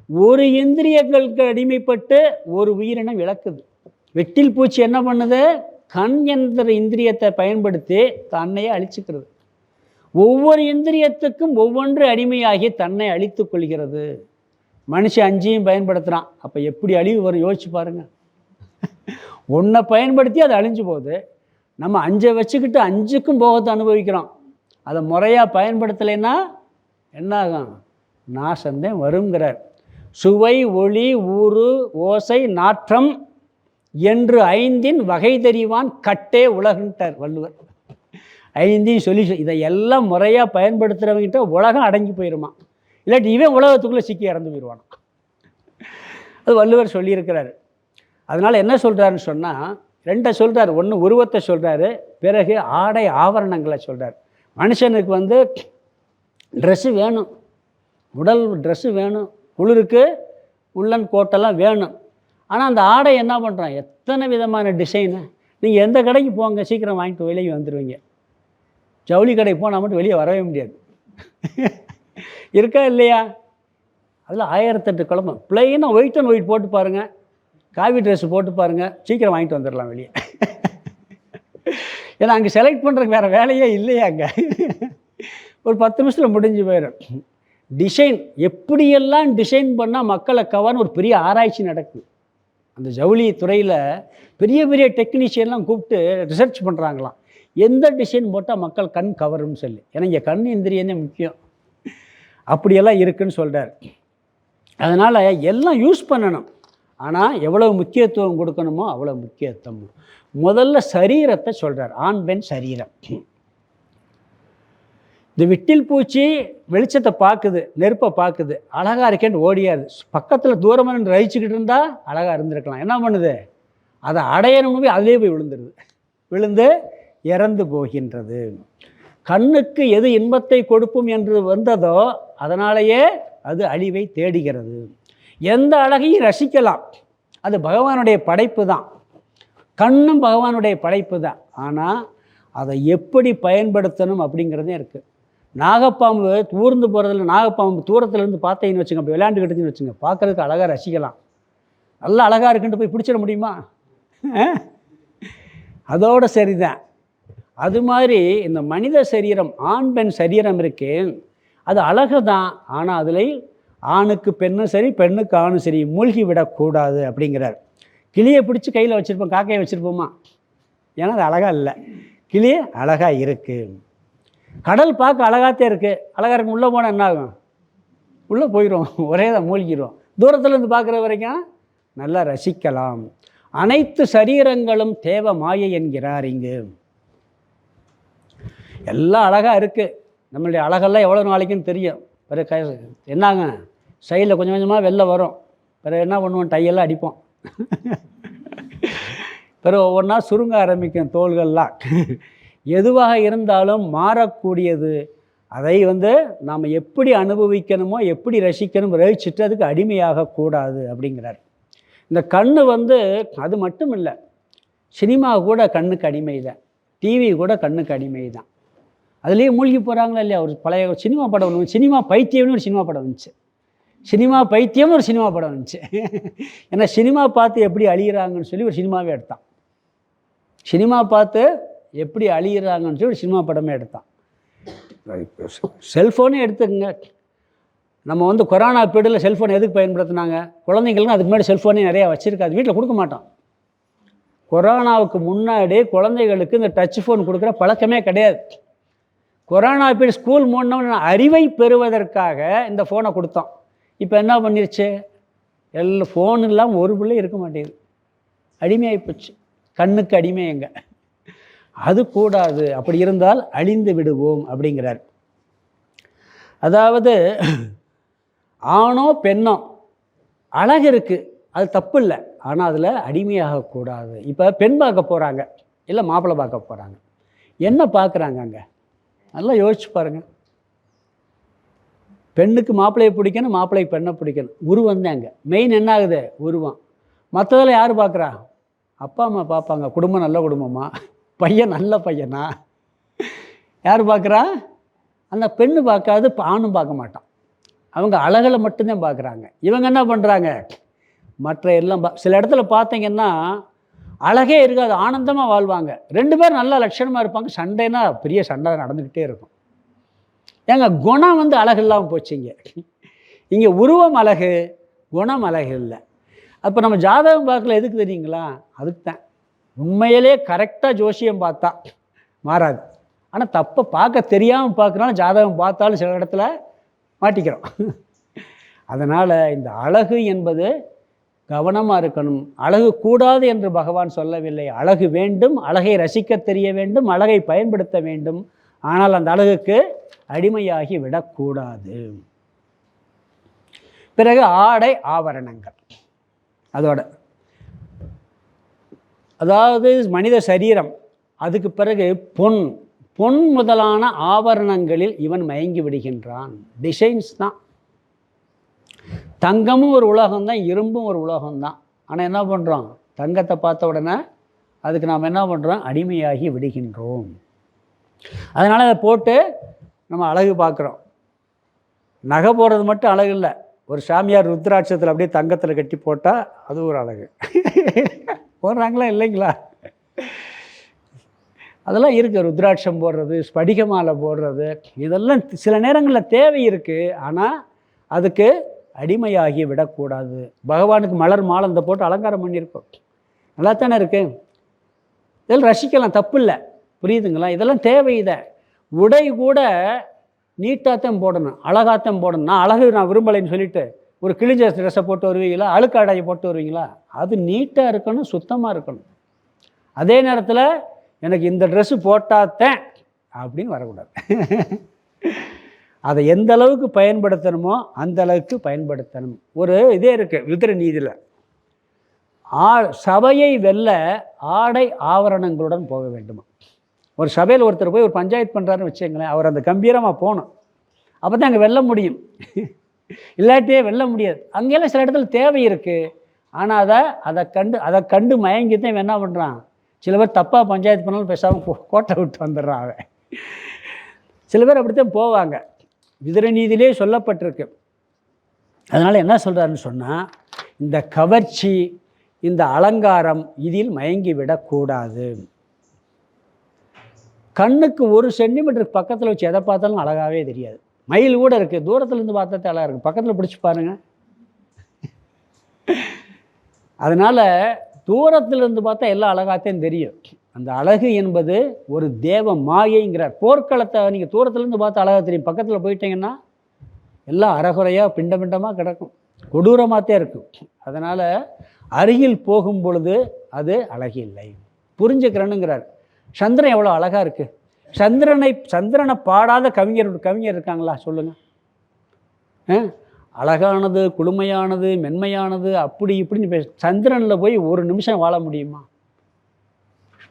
ஒரு இந்திரியங்களுக்கு அடிமைப்பட்டு ஒரு உயிரினம் இழக்குது. வெட்டில் பூச்சி என்ன பண்ணுது? கண் என்ற இந்திரியத்தை பயன்படுத்தி தன்னையே அழிச்சுக்கிறது. ஒவ்வொரு இந்திரியத்துக்கும் ஒவ்வொன்று அடிமையாகி தன்னை அழித்து கொள்கிறது. மனுஷன் 5ஐயும் பயன்படுத்துகிறான். அப்போ எப்படி அழிவு வரும் யோசிச்சு பாருங்கள். ஒன்றை பயன்படுத்தி அது அழிஞ்சு போகுது. நம்ம 5ஐ வச்சுக்கிட்டு 5க்கும் போகத்தை அனுபவிக்கிறோம். அதை முறையாக பயன்படுத்தலைன்னா என்ன ஆகும்? நாசந்தேன் வருங்கிறார். சுவை, ஒளி, ஊறு, ஓசை, நாற்றம் என்று 5இன் வகை தெரிவான் கட்டே உலகுன்ட்டார் வள்ளுவர். 5ஐயும் சொல்லி இதையெல்லாம் முறையாக பயன்படுத்துகிறவங்கிட்ட உலகம் அடங்கி போயிடுமா, இல்லாட்டி இவன் உலகத்துக்குள்ளே சிக்கி இறந்து போயிடுவான். அது வள்ளுவர் சொல்லியிருக்கிறார். அதனால் என்ன சொல்கிறாருன்னு சொன்னால் 2 சொல்கிறார். ஒன்று உருவத்தை சொல்கிறாரு, பிறகு ஆடை ஆவரணங்களை சொல்கிறார். மனுஷனுக்கு வந்து ட்ரெஸ்ஸு வேணும், உடல் ட்ரெஸ்ஸு வேணும், குளிருக்கு உள்ளன் கோட்டெல்லாம் வேணும். ஆனால் அந்த ஆடை என்ன பண்ணுறான்? எத்தனை விதமான டிசைனு. நீங்கள் எந்த கடைக்கு போங்க, சீக்கிரம் வாங்கிட்டு வெளியே வந்துடுவீங்க. ஜவுளி கடைக்கு போனால் மட்டும் வெளியே வரவே முடியாது. இருக்கா இல்லையா? அதில் 1008 குழம்பு. ப்ளைனாக ஒயிட் அண்ட் ஒயிட் போட்டு பாருங்கள், காவி ட்ரெஸ்ஸு போட்டு பாருங்கள், சீக்கிரம் வாங்கிட்டு வந்துடலாம் வெளியே. ஏன்னா அங்கே செலக்ட் பண்ணுறதுக்கு வேறு வேலையே இல்லையா? அங்கே ஒரு 10 நிமிஷத்தில் முடிஞ்சு போயிடும். டிசைன் எப்படியெல்லாம் டிசைன் பண்ணால் மக்களை கவர்னு ஒரு பெரிய ஆராய்ச்சி நடக்குது. அந்த ஜவுளி துறையில் பெரிய பெரிய டெக்னீஷியன்லாம் கூப்பிட்டு ரிசர்ச் பண்ணுறாங்களாம், எந்த டிசைன் போட்டால் மக்கள் கண் கவரும்னு சொல்லி. ஏன்னா இங்கே கண் இந்திரியனே முக்கியம். அப்படியெல்லாம் இருக்குதுன்னு சொல்கிறார். அதனால் எல்லாம் யூஸ் பண்ணணும், ஆனால் எவ்வளோ முக்கியத்துவம் கொடுக்கணுமோ அவ்வளோ முக்கியத்துவம். முதல்ல சரீரத்தை சொல்கிறார், ஆண் பெண் சரீரம். இந்த விட்டில் பூச்சி வெளிச்சத்தை பார்க்குது, நெருப்பை பார்க்குது, அழகாக இருக்கேன்னு ஓடியாது. பக்கத்தில் தூரமாக ரசிச்சுக்கிட்டு இருந்தால் அழகாக இருந்திருக்கலாம். என்ன பண்ணுது? அதை அடையணும்னு அதிலே போய் விழுந்துருது, விழுந்து இறந்து போகின்றது. கண்ணுக்கு எது இன்பத்தை கொடுக்கும் என்று வந்ததோ அதனாலேயே அது அழிவை தேடுகிறது. எந்த அழகையும் ரசிக்கலாம், அது பகவானுடைய படைப்பு தான். கண்ணும் பகவானுடைய படைப்பு தான். ஆனால் அதை எப்படி பயன்படுத்தணும் அப்படிங்கிறதே இருக்குது. நாகப்பாம்பு ஊர்ந்து போகிறதில்ல, நாகப்பாம்பு தூரத்துலேருந்து பார்த்தீங்கன்னு வச்சுங்க, அப்படி விளையாண்டுக்கிட்டுன்னு வச்சுங்க, பார்க்குறதுக்கு அழகாக ரசிக்கலாம். நல்லா அழகாக இருக்குன்ட்டு போய் பிடிச்சிட முடியுமா? அதோட சரிதான். அது மாதிரி இந்த மனித சரீரம், ஆண் பெண் சரீரம் இருக்கு, அது அழகு தான். ஆனால் அதில் ஆணுக்கு பெண்ணும் சரி, பெண்ணுக்கு ஆணும் சரி மூழ்கி விடக்கூடாது அப்படிங்கிறார். கிளியை பிடிச்சி கையில் வச்சுருப்போம், காக்கையை வச்சுருப்போமா? ஏன்னா அது அழகாக இல்லை. கிளி அழகாக இருக்குது. கடல் பார்க்க அழகாகத்தே இருக்குது, அழகாக இருக்கும். உள்ளே போனால் என்ன ஆகும்? உள்ளே போயிடும், ஒரே தான் மூழ்கிடும். தூரத்துலேருந்து பார்க்குற வரைக்கும் நல்லா ரசிக்கலாம். அனைத்து சரீரங்களும் தேவ மாயை என்கிறார் இங்கு. எல்லாம் அழகாக இருக்குது. நம்மளுடைய அழகெல்லாம் எவ்வளோ நாளைக்குன்னு தெரியும். பிறகு என்னாங்க, சைடில் கொஞ்சம் கொஞ்சமாக வெளில வரும். பிறகு என்ன பண்ணுவோம்? டையெல்லாம் அடிப்போம். பிறகு ஒவ்வொன்றா சுருங்க ஆரம்பிக்கும் தோள்கள்லாம். எதுவாக இருந்தாலும் மாறக்கூடியது. அதை நாம் எப்படி அனுபவிக்கணுமோ, எப்படி ரசிக்கணும், ரசிச்சுட்டு அதுக்கு அடிமையாகக்கூடாது அப்படிங்கிறார். இந்த கண் அது மட்டும் இல்லை, சினிமா கூட கண்ணுக்கு அடிமை தான், டிவி கூட கண்ணுக்கு அடிமை தான். அதுலேயே மூழ்கி போகிறாங்களா இல்லையா? ஒரு பழைய சினிமா படம் ஒன்று, சினிமா பைத்தியம்னு ஒரு சினிமா படம் வந்துச்சு. சினிமா பைத்தியம்னு ஒரு சினிமா படம் வந்துச்சு. ஏன்னா சினிமா பார்த்து எப்படி அழிகிறாங்கன்னு சொல்லி ஒரு சினிமாவே எடுத்தான். சினிமா பார்த்து எப்படி அழிகிறாங்கன்னு சொல்லி ஒரு சினிமா படமே எடுத்தான். செல்ஃபோனே எடுத்துக்கங்க. நம்ம கொரோனா பீரியடில் செல்ஃபோன் எதுக்கு பயன்படுத்தினாங்க? குழந்தைங்களுக்கு அதுக்கு முன்னாடி செல்ஃபோனே நிறையா வச்சுருக்காது, வீட்டில் கொடுக்க மாட்டோம். கொரோனாவுக்கு முன்னாடி குழந்தைகளுக்கு இந்த டச் ஃபோன் கொடுக்குற பழக்கமே கிடையாது. கொரோனா பீரியட் ஸ்கூல் மூடணும்னு அறிவை பெறுவதற்காக இந்த ஃபோனை கொடுத்தோம். இப்போ என்ன பண்ணிருச்சு? எல்லாம் ஃபோன் இல்லாமல் ஒரு பிள்ளை இருக்க மாட்டேங்குது, அடிமையாகிப்போச்சு. கண்ணுக்கு அடிமை எங்க? அது கூடாது. அப்படி இருந்தால் அழிந்து விடுவோம் அப்படிங்கிறார். அதாவது ஆணோ பெண்ணோ அழகு இருக்குது, அது தப்பு இல்லை, ஆனால் அதில் அடிமையாகக்கூடாது. இப்போ பெண் பார்க்க போகிறாங்க, இல்லை மாப்பிள்ளை பார்க்க போகிறாங்க, என்ன பார்க்குறாங்க? அங்கே நல்லா யோசிச்சு பாருங்கள். பெண்ணுக்கு மாப்பிள்ளையை பிடிக்கணும், மாப்பிள்ளைக்கு பெண்ணை பிடிக்கணும். உருவம் தான் அங்கே மெயின். என்ன ஆகுது? உருவம். மற்றதெல்லாம் யார் பார்க்குறா? அப்பா அம்மா பார்ப்பாங்க. குடும்பம் நல்ல குடும்பமா, பையன் நல்ல பையனா, யார் பார்க்குறா? அந்த பெண்ணு பார்க்காது, ஆணும் பார்க்க மாட்டான். அவங்க அழகில் மட்டும்தான் பார்க்குறாங்க. இவங்க என்ன பண்ணுறாங்க? மற்ற எல்லாம் சில இடத்துல பார்த்தீங்கன்னா அழகே இருக்காது, ஆனந்தமாக வாழ்வாங்க. 2 பேரும் நல்ல லட்சணமாக இருப்பாங்க. சண்டைனா பெரிய சண்டை நடந்துக்கிட்டே இருக்கும். ஏங்க குணம் வந்து அழகு இல்லாமல் போச்சுங்க. இங்கே உருவம் அழகு, குணம் அழகு இல்லை. அப்போ நம்ம ஜாதகம் பார்க்கல எதுக்கு தெரியுங்களா? அதுக்கு தான். உண்மையிலே கரெக்டாக ஜோசியம் பார்த்தா மாறாது. ஆனால் தப்பை பார்க்க தெரியாமல் பார்க்குறோம். ஜாதகம் பார்த்தாலும் சில இடத்துல மாட்டிக்கிறோம். அதனால் இந்த அழகு என்பது கவனமாக இருக்கணும். அழகு கூடாது என்று பகவான் சொல்லவில்லை. அழகு வேண்டும், அழகை ரசிக்க தெரிய வேண்டும், அழகை பயன்படுத்த வேண்டும். ஆனால் அந்த அழகுக்கு அடிமையாகி விடக்கூடாது. பிறகு ஆடை ஆபரணங்கள். அதோட அதாவது மனித சரீரம், அதுக்கு பிறகு பொன் முதலான ஆபரணங்களில் இவன் மயங்கி விடுகின்றான். டிசைன்ஸ் தான். தங்கமும் ஒரு உலகம்தான், இரும்பும் ஒரு உலகம்தான். ஆனால் என்ன பண்ணுறோம்? தங்கத்தை பார்த்த உடனே அதுக்கு நாம் என்ன பண்ணுறோம்? அடிமையாகி விடுகின்றோம். அதனால் அதை போட்டு நம்ம அழகு பார்க்குறோம். நகை போடுறது மட்டும் அழகு இல்லை. ஒரு சாமியார் ருத்ராட்சத்தில் அப்படியே தங்கத்தில் கட்டி போட்டால் அது ஒரு அழகு. போடுறாங்களா இல்லைங்களா? அதெல்லாம் இருக்குது. ருத்ராட்சம் போடுறது, ஸ்படிக மாலை போடுறது, இதெல்லாம் சில நேரங்களில் தேவை இருக்குது. ஆனால் அதுக்கு அடிமையாகி விடக்கூடாது. பகவானுக்கு மலர் மாலை இந்த போட்டு அலங்காரம் பண்ணியிருக்கோம், நல்லா தானே இருக்குது. இதெல்லாம் ரசிக்கலாம், தப்பு இல்லை, புரியுதுங்களா? இதெல்லாம் தேவை. இதை உடை கூட நீட்டாகத்தான் போடணும், அழகாகத்தான் போடணும். நான் விரும்பலைன்னு சொல்லிவிட்டு ஒரு கிழிஞ்ச ட்ரெஸ்ஸை போட்டு வருவீங்களா? அழுக்காடையை போட்டு வருவீங்களா? அது நீட்டாக இருக்கணும், சுத்தமாக இருக்கணும். அதே நேரத்தில் எனக்கு இந்த ட்ரெஸ்ஸு போட்டாத்தேன் அப்படின்னு வரக்கூடாது. அதை எந்த அளவுக்கு பயன்படுத்தணுமோ அந்த அளவுக்கு பயன்படுத்தணும். ஒரு இதே இருக்குது விதுர நீதியில், சபையை வெல்ல ஆடை ஆவரணங்களுடன் போக வேண்டுமா. ஒரு சபையில் ஒருத்தர் போய் ஒரு பஞ்சாயத்து பண்ணுறாருன்னு வச்சுங்களேன், அவர் அந்த கம்பீரமாக போகணும். அப்போ தான் அங்கே வெல்ல முடியும், இல்லாட்டியே வெல்ல முடியாது. அங்கெல்லாம் சில இடத்துல தேவை இருக்குது. ஆனால் அதை கண்டு மயங்கி தான் என்ன பண்ணுறான்? சில பேர் தப்பாக பஞ்சாயத்து பண்ணாலும் பேசாமல் கோட்டை விட்டு வந்துடுறான் அவன். சில பேர் அப்படித்தான் போவாங்க. விதுர நீதியிலே சொல்லப்பட்டிருக்கு. அதனால் என்ன சொல்கிறாருன்னு சொன்னால், இந்த கவர்ச்சி, இந்த அலங்காரம் இதில் மயங்கி விடக்கூடாது. கண்ணுக்கு 1 சென்டிமீட்டருக்கு பக்கத்தில் வச்சு எதை பார்த்தாலும் அழகாகவே தெரியாது. மயில் கூட இருக்குது, தூரத்துலேருந்து பார்த்தாலே அழகாக இருக்குது, பக்கத்தில் பிடிச்சி பாருங்கள். அதனால் தூரத்திலிருந்து பார்த்தா எல்லாம் அழகாகத்தான் தெரியும். அந்த அழகு என்பது ஒரு தேவ மாயைங்கிறார். போர்க்களத்தை நீங்கள் தூரத்துலேருந்து பார்த்தா அழகாக தெரியும், பக்கத்தில் போயிட்டீங்கன்னா எல்லாம் அறகுறையாக பிண்டமாக கிடக்கும், கொடூரமாகத்தே இருக்கும். அதனால் அருகில் போகும் பொழுது அது அழகு இல்லை, புரிஞ்சுக்கிறேனுங்கிறார். சந்திரன் எவ்வளோ அழகாக இருக்குது. சந்திரனை பாடாத கவிஞர் இருக்காங்களா சொல்லுங்கள்? அழகானது, குளுமையானது, மென்மையானது, அப்படி இப்படின்னு சந்திரனில் போய் ஒரு நிமிஷம் வாழ முடியுமா?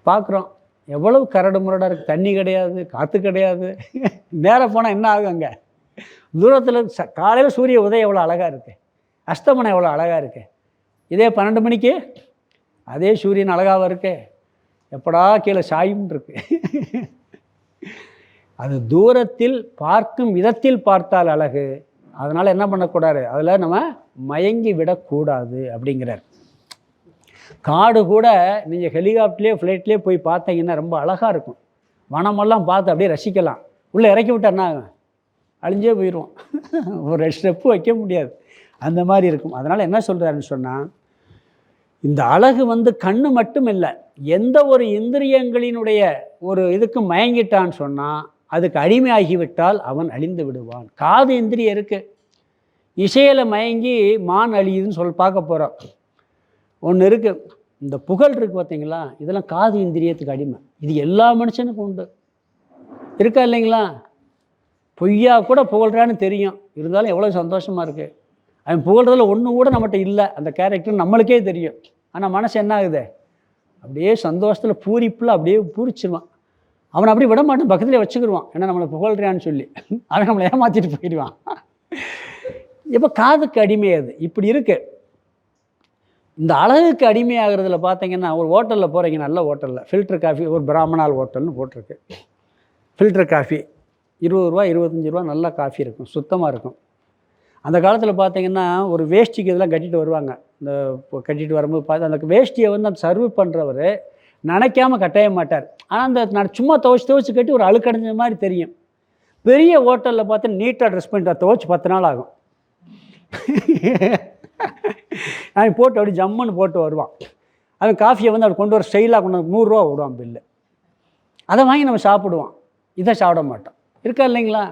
பார்க்குறோம் எவ்வளவு கரடு முரடாக இருக்குது. தண்ணி கிடையாது, காற்று கிடையாது. நேராக போனால் என்ன ஆகும்? அங்கே தூரத்தில் காலையில் சூரிய உதயம் எவ்வளோ அழகாக இருக்குது, அஸ்தமனம் எவ்வளோ அழகாக இருக்குது. இதே 12 மணிக்கு அதே சூரியன் அழகாக இருக்குது, எப்படா கீழே சாயும் இருக்கு. அது தூரத்தில் பார்க்கும் விதத்தில் பார்த்தால் அழகு. அதனால் என்ன பண்ணக்கூடாது? அதில் நம்ம மயங்கி விடக்கூடாது அப்படிங்கிறார். காடு கூட நீங்கள் ஹெலிகாப்டர்லேயே ஃப்ளைட்லேயே போய் பார்த்தீங்கன்னா ரொம்ப அழகாக இருக்கும். வனமெல்லாம் பார்த்து அப்படியே ரசிக்கலாம். உள்ளே இறக்கி விட்டார்னா அழிஞ்சே போயிடுவோம், ஒரு ஸ்டெப்பு வைக்க முடியாது, அந்த மாதிரி இருக்கும். அதனால் என்ன சொல்கிறாருன்னு சொன்னால், இந்த அழகு கண்ணு மட்டும் இல்லை, எந்த ஒரு இந்திரியங்களினுடைய ஒரு இதுக்கு மயங்கிட்டான்னு சொன்னால் அதுக்கு அடிமையாகிவிட்டால் அவன் அழிந்து விடுவான். காது இந்திரியம் இருக்குது, இசையில் மயங்கி மான் அழியுதுன்னு பார்க்க போகிறோம். ஒன்று இருக்குது, இந்த புகழ் இருக்குது பார்த்தீங்களா, இதெல்லாம் காது இந்திரியத்துக்கு அடிமை. இது எல்லா மனுஷனுக்கும் உண்டு, இருக்கா இல்லைங்களா? பொய்யா கூட புகழ்றான்னு தெரியும், இருந்தாலும் எவ்வளோ சந்தோஷமாக இருக்குது. அவன் புகழ்றதில் ஒன்று கூட நம்மகிட்ட இல்லை, அந்த கேரக்டர் நம்மளுக்கே தெரியும். ஆனால் மனசு என்ன ஆகுது? அப்படியே சந்தோஷத்தில் பூரிப்பில் அப்படியே பூரிச்சிருவான். அவனை அப்படி விட மாட்டான், பக்கத்துலேயே வச்சுக்கிடுவான். ஏன்னா நம்மளை புகழ்றான்னு சொல்லி அவன் நம்மளை ஏமாற்றிட்டு போயிடுவான். இப்போ காதுக்கு அடிமை அது இப்படி இருக்குது. இந்த அழகுக்கு அடிமையாகிறதுல பார்த்தீங்கன்னா, ஒரு ஹோட்டலில் போகிறீங்க, நல்ல ஹோட்டலில் ஃபில்டர் காஃபி, ஒரு பிராமணால் ஹோட்டல்னு போட்டிருக்கு. ஃபில்டர் காஃபி ரூ. 20 ரூ. 25 நல்ல காஃபி இருக்கும், சுத்தமாக இருக்கும். அந்த காலத்தில் பார்த்தீங்கன்னா ஒரு வேஷ்டிக்கு இதெல்லாம் கட்டிட்டு வருவாங்க. இந்த கட்டிட்டு வரும்போது பார்த்து அந்த வேஷ்டியை வந்து அந்த சர்வ் பண்ணுறவர் நினைக்காமல் கட்டவே மாட்டார். ஆனால் அந்த நான் சும்மா துவைச்சி கட்டி ஒரு அழுக்கடைஞ்ச மாதிரி தெரியும். பெரிய ஹோட்டலில் பார்த்து நீட்டாக ட்ரெஸ் பண்ணிட்டு துவைச்சி 10 நாள் ஆகும். அவன் போட்டு அப்படி ஜம்முன்னு போட்டு வருவான். அவன் காஃபியை வந்து அப்படி கொண்டு வர ஸ்டைலாக கொண்டு வந்து ₹100 விடுவான் பில்லு. அதை வாங்கி நம்ம சாப்பிடுவான். இதை சாப்பிட மாட்டோம். இருக்கா இல்லைங்களா?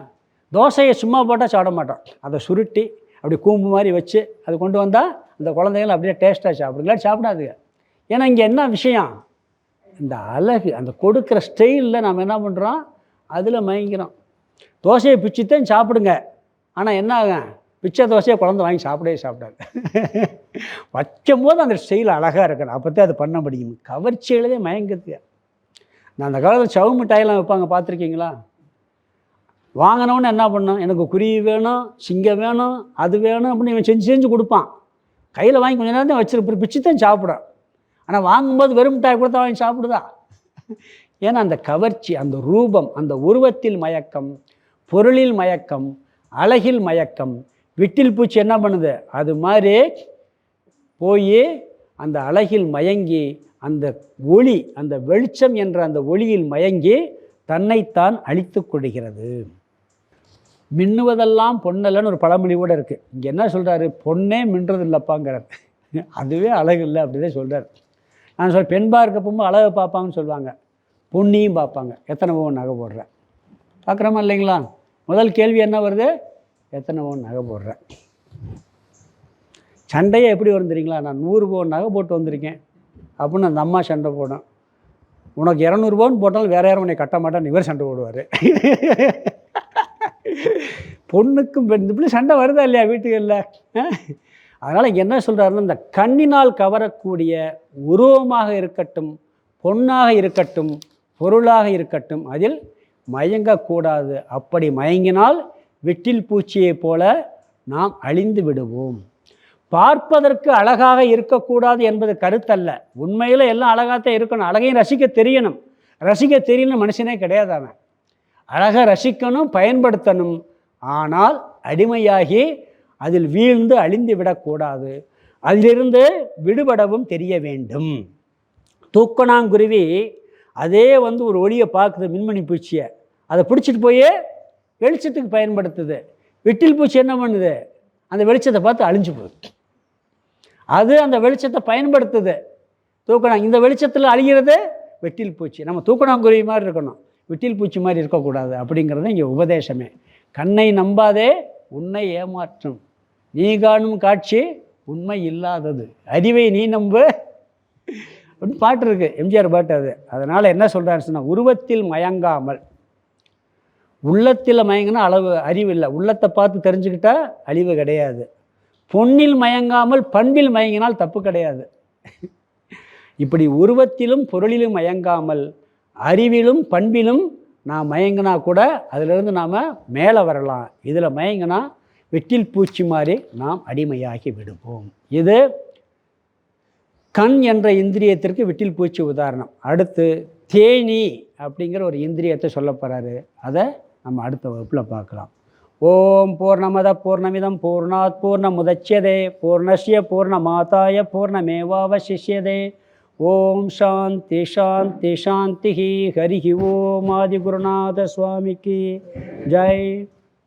தோசையை சும்மா போட்டால் சாப்பிட மாட்டோம். அதை சுருட்டி அப்படி கூம்பு மாதிரி வச்சு அது கொண்டு வந்தால் அந்த குழந்தைகள் அப்படியே டேஸ்ட்டாக சாப்பிடுங்களா? சாப்பிடாதுங்க. ஏன்னா இங்கே என்ன விஷயம், இந்த அழகு, அந்த கொடுக்குற ஸ்டைலில் நம்ம என்ன பண்ணுறோம், அதில் மயங்கிறோம். தோசையை பிச்சுத்தான் சாப்பிடுங்க. ஆனால் என்ன ஆகும், பிச்சை தோசையை குழந்தை வாங்கி சாப்பிடாது. வைக்கும் போது அந்த ஸ்டைல் அழகாக இருக்கணும். அப்போ தான் அது பண்ண முடியும். கவர்ச்சியிலே மயங்குது. நான் அந்த காலத்தில் சவு மிட்டாயெல்லாம் வைப்பாங்க, பார்த்துருக்கீங்களா? வாங்கினோன்னு என்ன பண்ணோம், எனக்கு குருவி வேணும், சிங்கம் வேணும், அது வேணும் அப்படின்னு இவன் செஞ்சு கொடுப்பான். கையில் வாங்கி கொஞ்ச நேரம் தான் வச்சுருப்ப, பிச்சு தான் சாப்பிட்றான். ஆனால் வாங்கும்போது வெறும் மிட்டாய் கொடுத்தா வாங்கி சாப்பிடுதா? ஏன்னா அந்த கவர்ச்சி, அந்த ரூபம், அந்த உருவத்தில் மயக்கம், பொருளில் மயக்கம், அழகில் மயக்கம். விட்டில் பூச்சி என்ன பண்ணுது, அது மாதிரி போய் அந்த அழகில் மயங்கி, அந்த ஒளி, அந்த வெளிச்சம் என்ற அந்த ஒளியில் மயங்கி தன்னைத்தான் அழித்து கொள்கிறது. மின்னுவதெல்லாம் பொன்னல்லன்னு ஒரு பழமொழி கூட இருக்குது. இங்கே என்ன சொல்கிறாரு, பொண்ணே மின்றது இல்லைப்பாங்கிறார். அதுவே அழகு இல்லை அப்படிதான் சொல்கிறார். நான் பெண் பார்க்க போகும்போது அழகை பார்ப்பாங்கன்னு சொல்லுவாங்க, பொண்ணையும் பார்ப்பாங்க. எத்தனை பவுன் நகை போடுறேன் பார்க்குறோமா இல்லைங்களா? முதல் கேள்வி என்ன வருது, எத்தனை பவுன் நகை போடுறேன். சண்டையே எப்படி வரும் தெரியுங்களா? நான் 100 பவுன் நகை போட்டு வந்திருக்கேன் அப்படின்னு அந்த அம்மா சண்டை போடும். உனக்கு 200 பவுன் போட்டாலும் வேறு யாரும் உன்னை கட்ட மாட்டான்னு இவர் சண்டை போடுவார். பொண்ணுக்கும் இப்படி சண்டை வருதா இல்லையா வீட்டுகளில்? அதனால் இங்கே என்ன சொல்கிறாருன்னா, இந்த கண்ணினால் கவரக்கூடிய உருவமாக இருக்கட்டும், பொண்ணாக இருக்கட்டும், பொருளாக இருக்கட்டும், அதில் மயங்கக்கூடாது. அப்படி மயங்கினால் விட்டில் பூச்சியைப் போல நாம் அழிந்து விடுவோம். பார்ப்பதற்கு அழகாக இருக்கக்கூடாது என்பது கருத்தல்ல. உண்மையில் எல்லாம் அழகாகத்தான் இருக்கணும். அழகையும் ரசிக்க தெரியணும். ரசிக்க தெரியணும் மனுஷனே கிடையாது. அவன் அழகை ரசிக்கணும், பயன்படுத்தணும். ஆனால் அடிமையாகி அதில் வீழ்ந்து அழிந்து விடக்கூடாது. அதிலிருந்து விடுபடவும் தெரிய வேண்டும். தூக்கணாங்குருவி அதே வந்து ஒரு ஒளியை பார்க்குது, மின்மணி பூச்சியை, அதை பிடிச்சிட்டு போய் வெளிச்சத்துக்கு பயன்படுத்துது. விட்டில் பூச்சி என்ன பண்ணுது, அந்த வெளிச்சத்தை பார்த்து அழிஞ்சு போகுது. அது அந்த வெளிச்சத்தை பயன்படுத்துது. இந்த வெளிச்சத்தில் அழிகிறது வெட்டில் பூச்சி. நம்ம தூக்கணாங்குருவி மாதிரி இருக்கணும், விட்டில் பூச்சி மாதிரி இருக்கக்கூடாது. அப்படிங்கிறது இங்கே உபதேசமே. கண்ணை நம்பாதே, உன்னை ஏமாற்றும். நீ காணும் காட்சி உண்மை இல்லாதது, அறிவை நீ நம்பு அப்படின்னு பாட்டு இருக்கு, எம்ஜிஆர் பாட்டு அது. அதனால் என்ன சொல்கிறாருன்னு சொன்னால், உருவத்தில் மயங்காமல், உள்ளத்தில் மயங்கினா அறிவு இல்லை. உள்ளத்தை பார்த்து தெரிஞ்சுக்கிட்டா அழிவு கிடையாது. பொன்னில் மயங்காமல் பண்பில் மயங்கினால் தப்பு கிடையாது. இப்படி உருவத்திலும் பொருளிலும் மயங்காமல் அறிவிலும் பண்பிலும் நாம் மயங்கினா கூட அதிலிருந்து நாம் மேலே வரலாம். இதில் மயங்கினா வெட்டில் பூச்சி மாதிரி நாம் அடிமையாகி விடுவோம். இது கண் என்ற இந்திரியத்திற்கு விட்டில் பூச்சி உதாரணம். அடுத்து தேனி அப்படிங்கிற ஒரு இந்திரியத்தை சொல்ல போகிறாரு. அதை நம்ம அடுத்த வகுப்பில் பார்க்கலாம். ஓம் பூர்ணமத பூர்ணமிதம் பூர்ணாத் பூர்ணமுதச்யதே பூர்ணஸ்ய பூர்ணமாதாய பூர்ணமேவாவசிஷ்யதே. ஓம் சாந்தி சாந்தி சாந்தி. ஹரி ஓம். ஆதி குருநாத சுவாமிக்கு ஜெய்.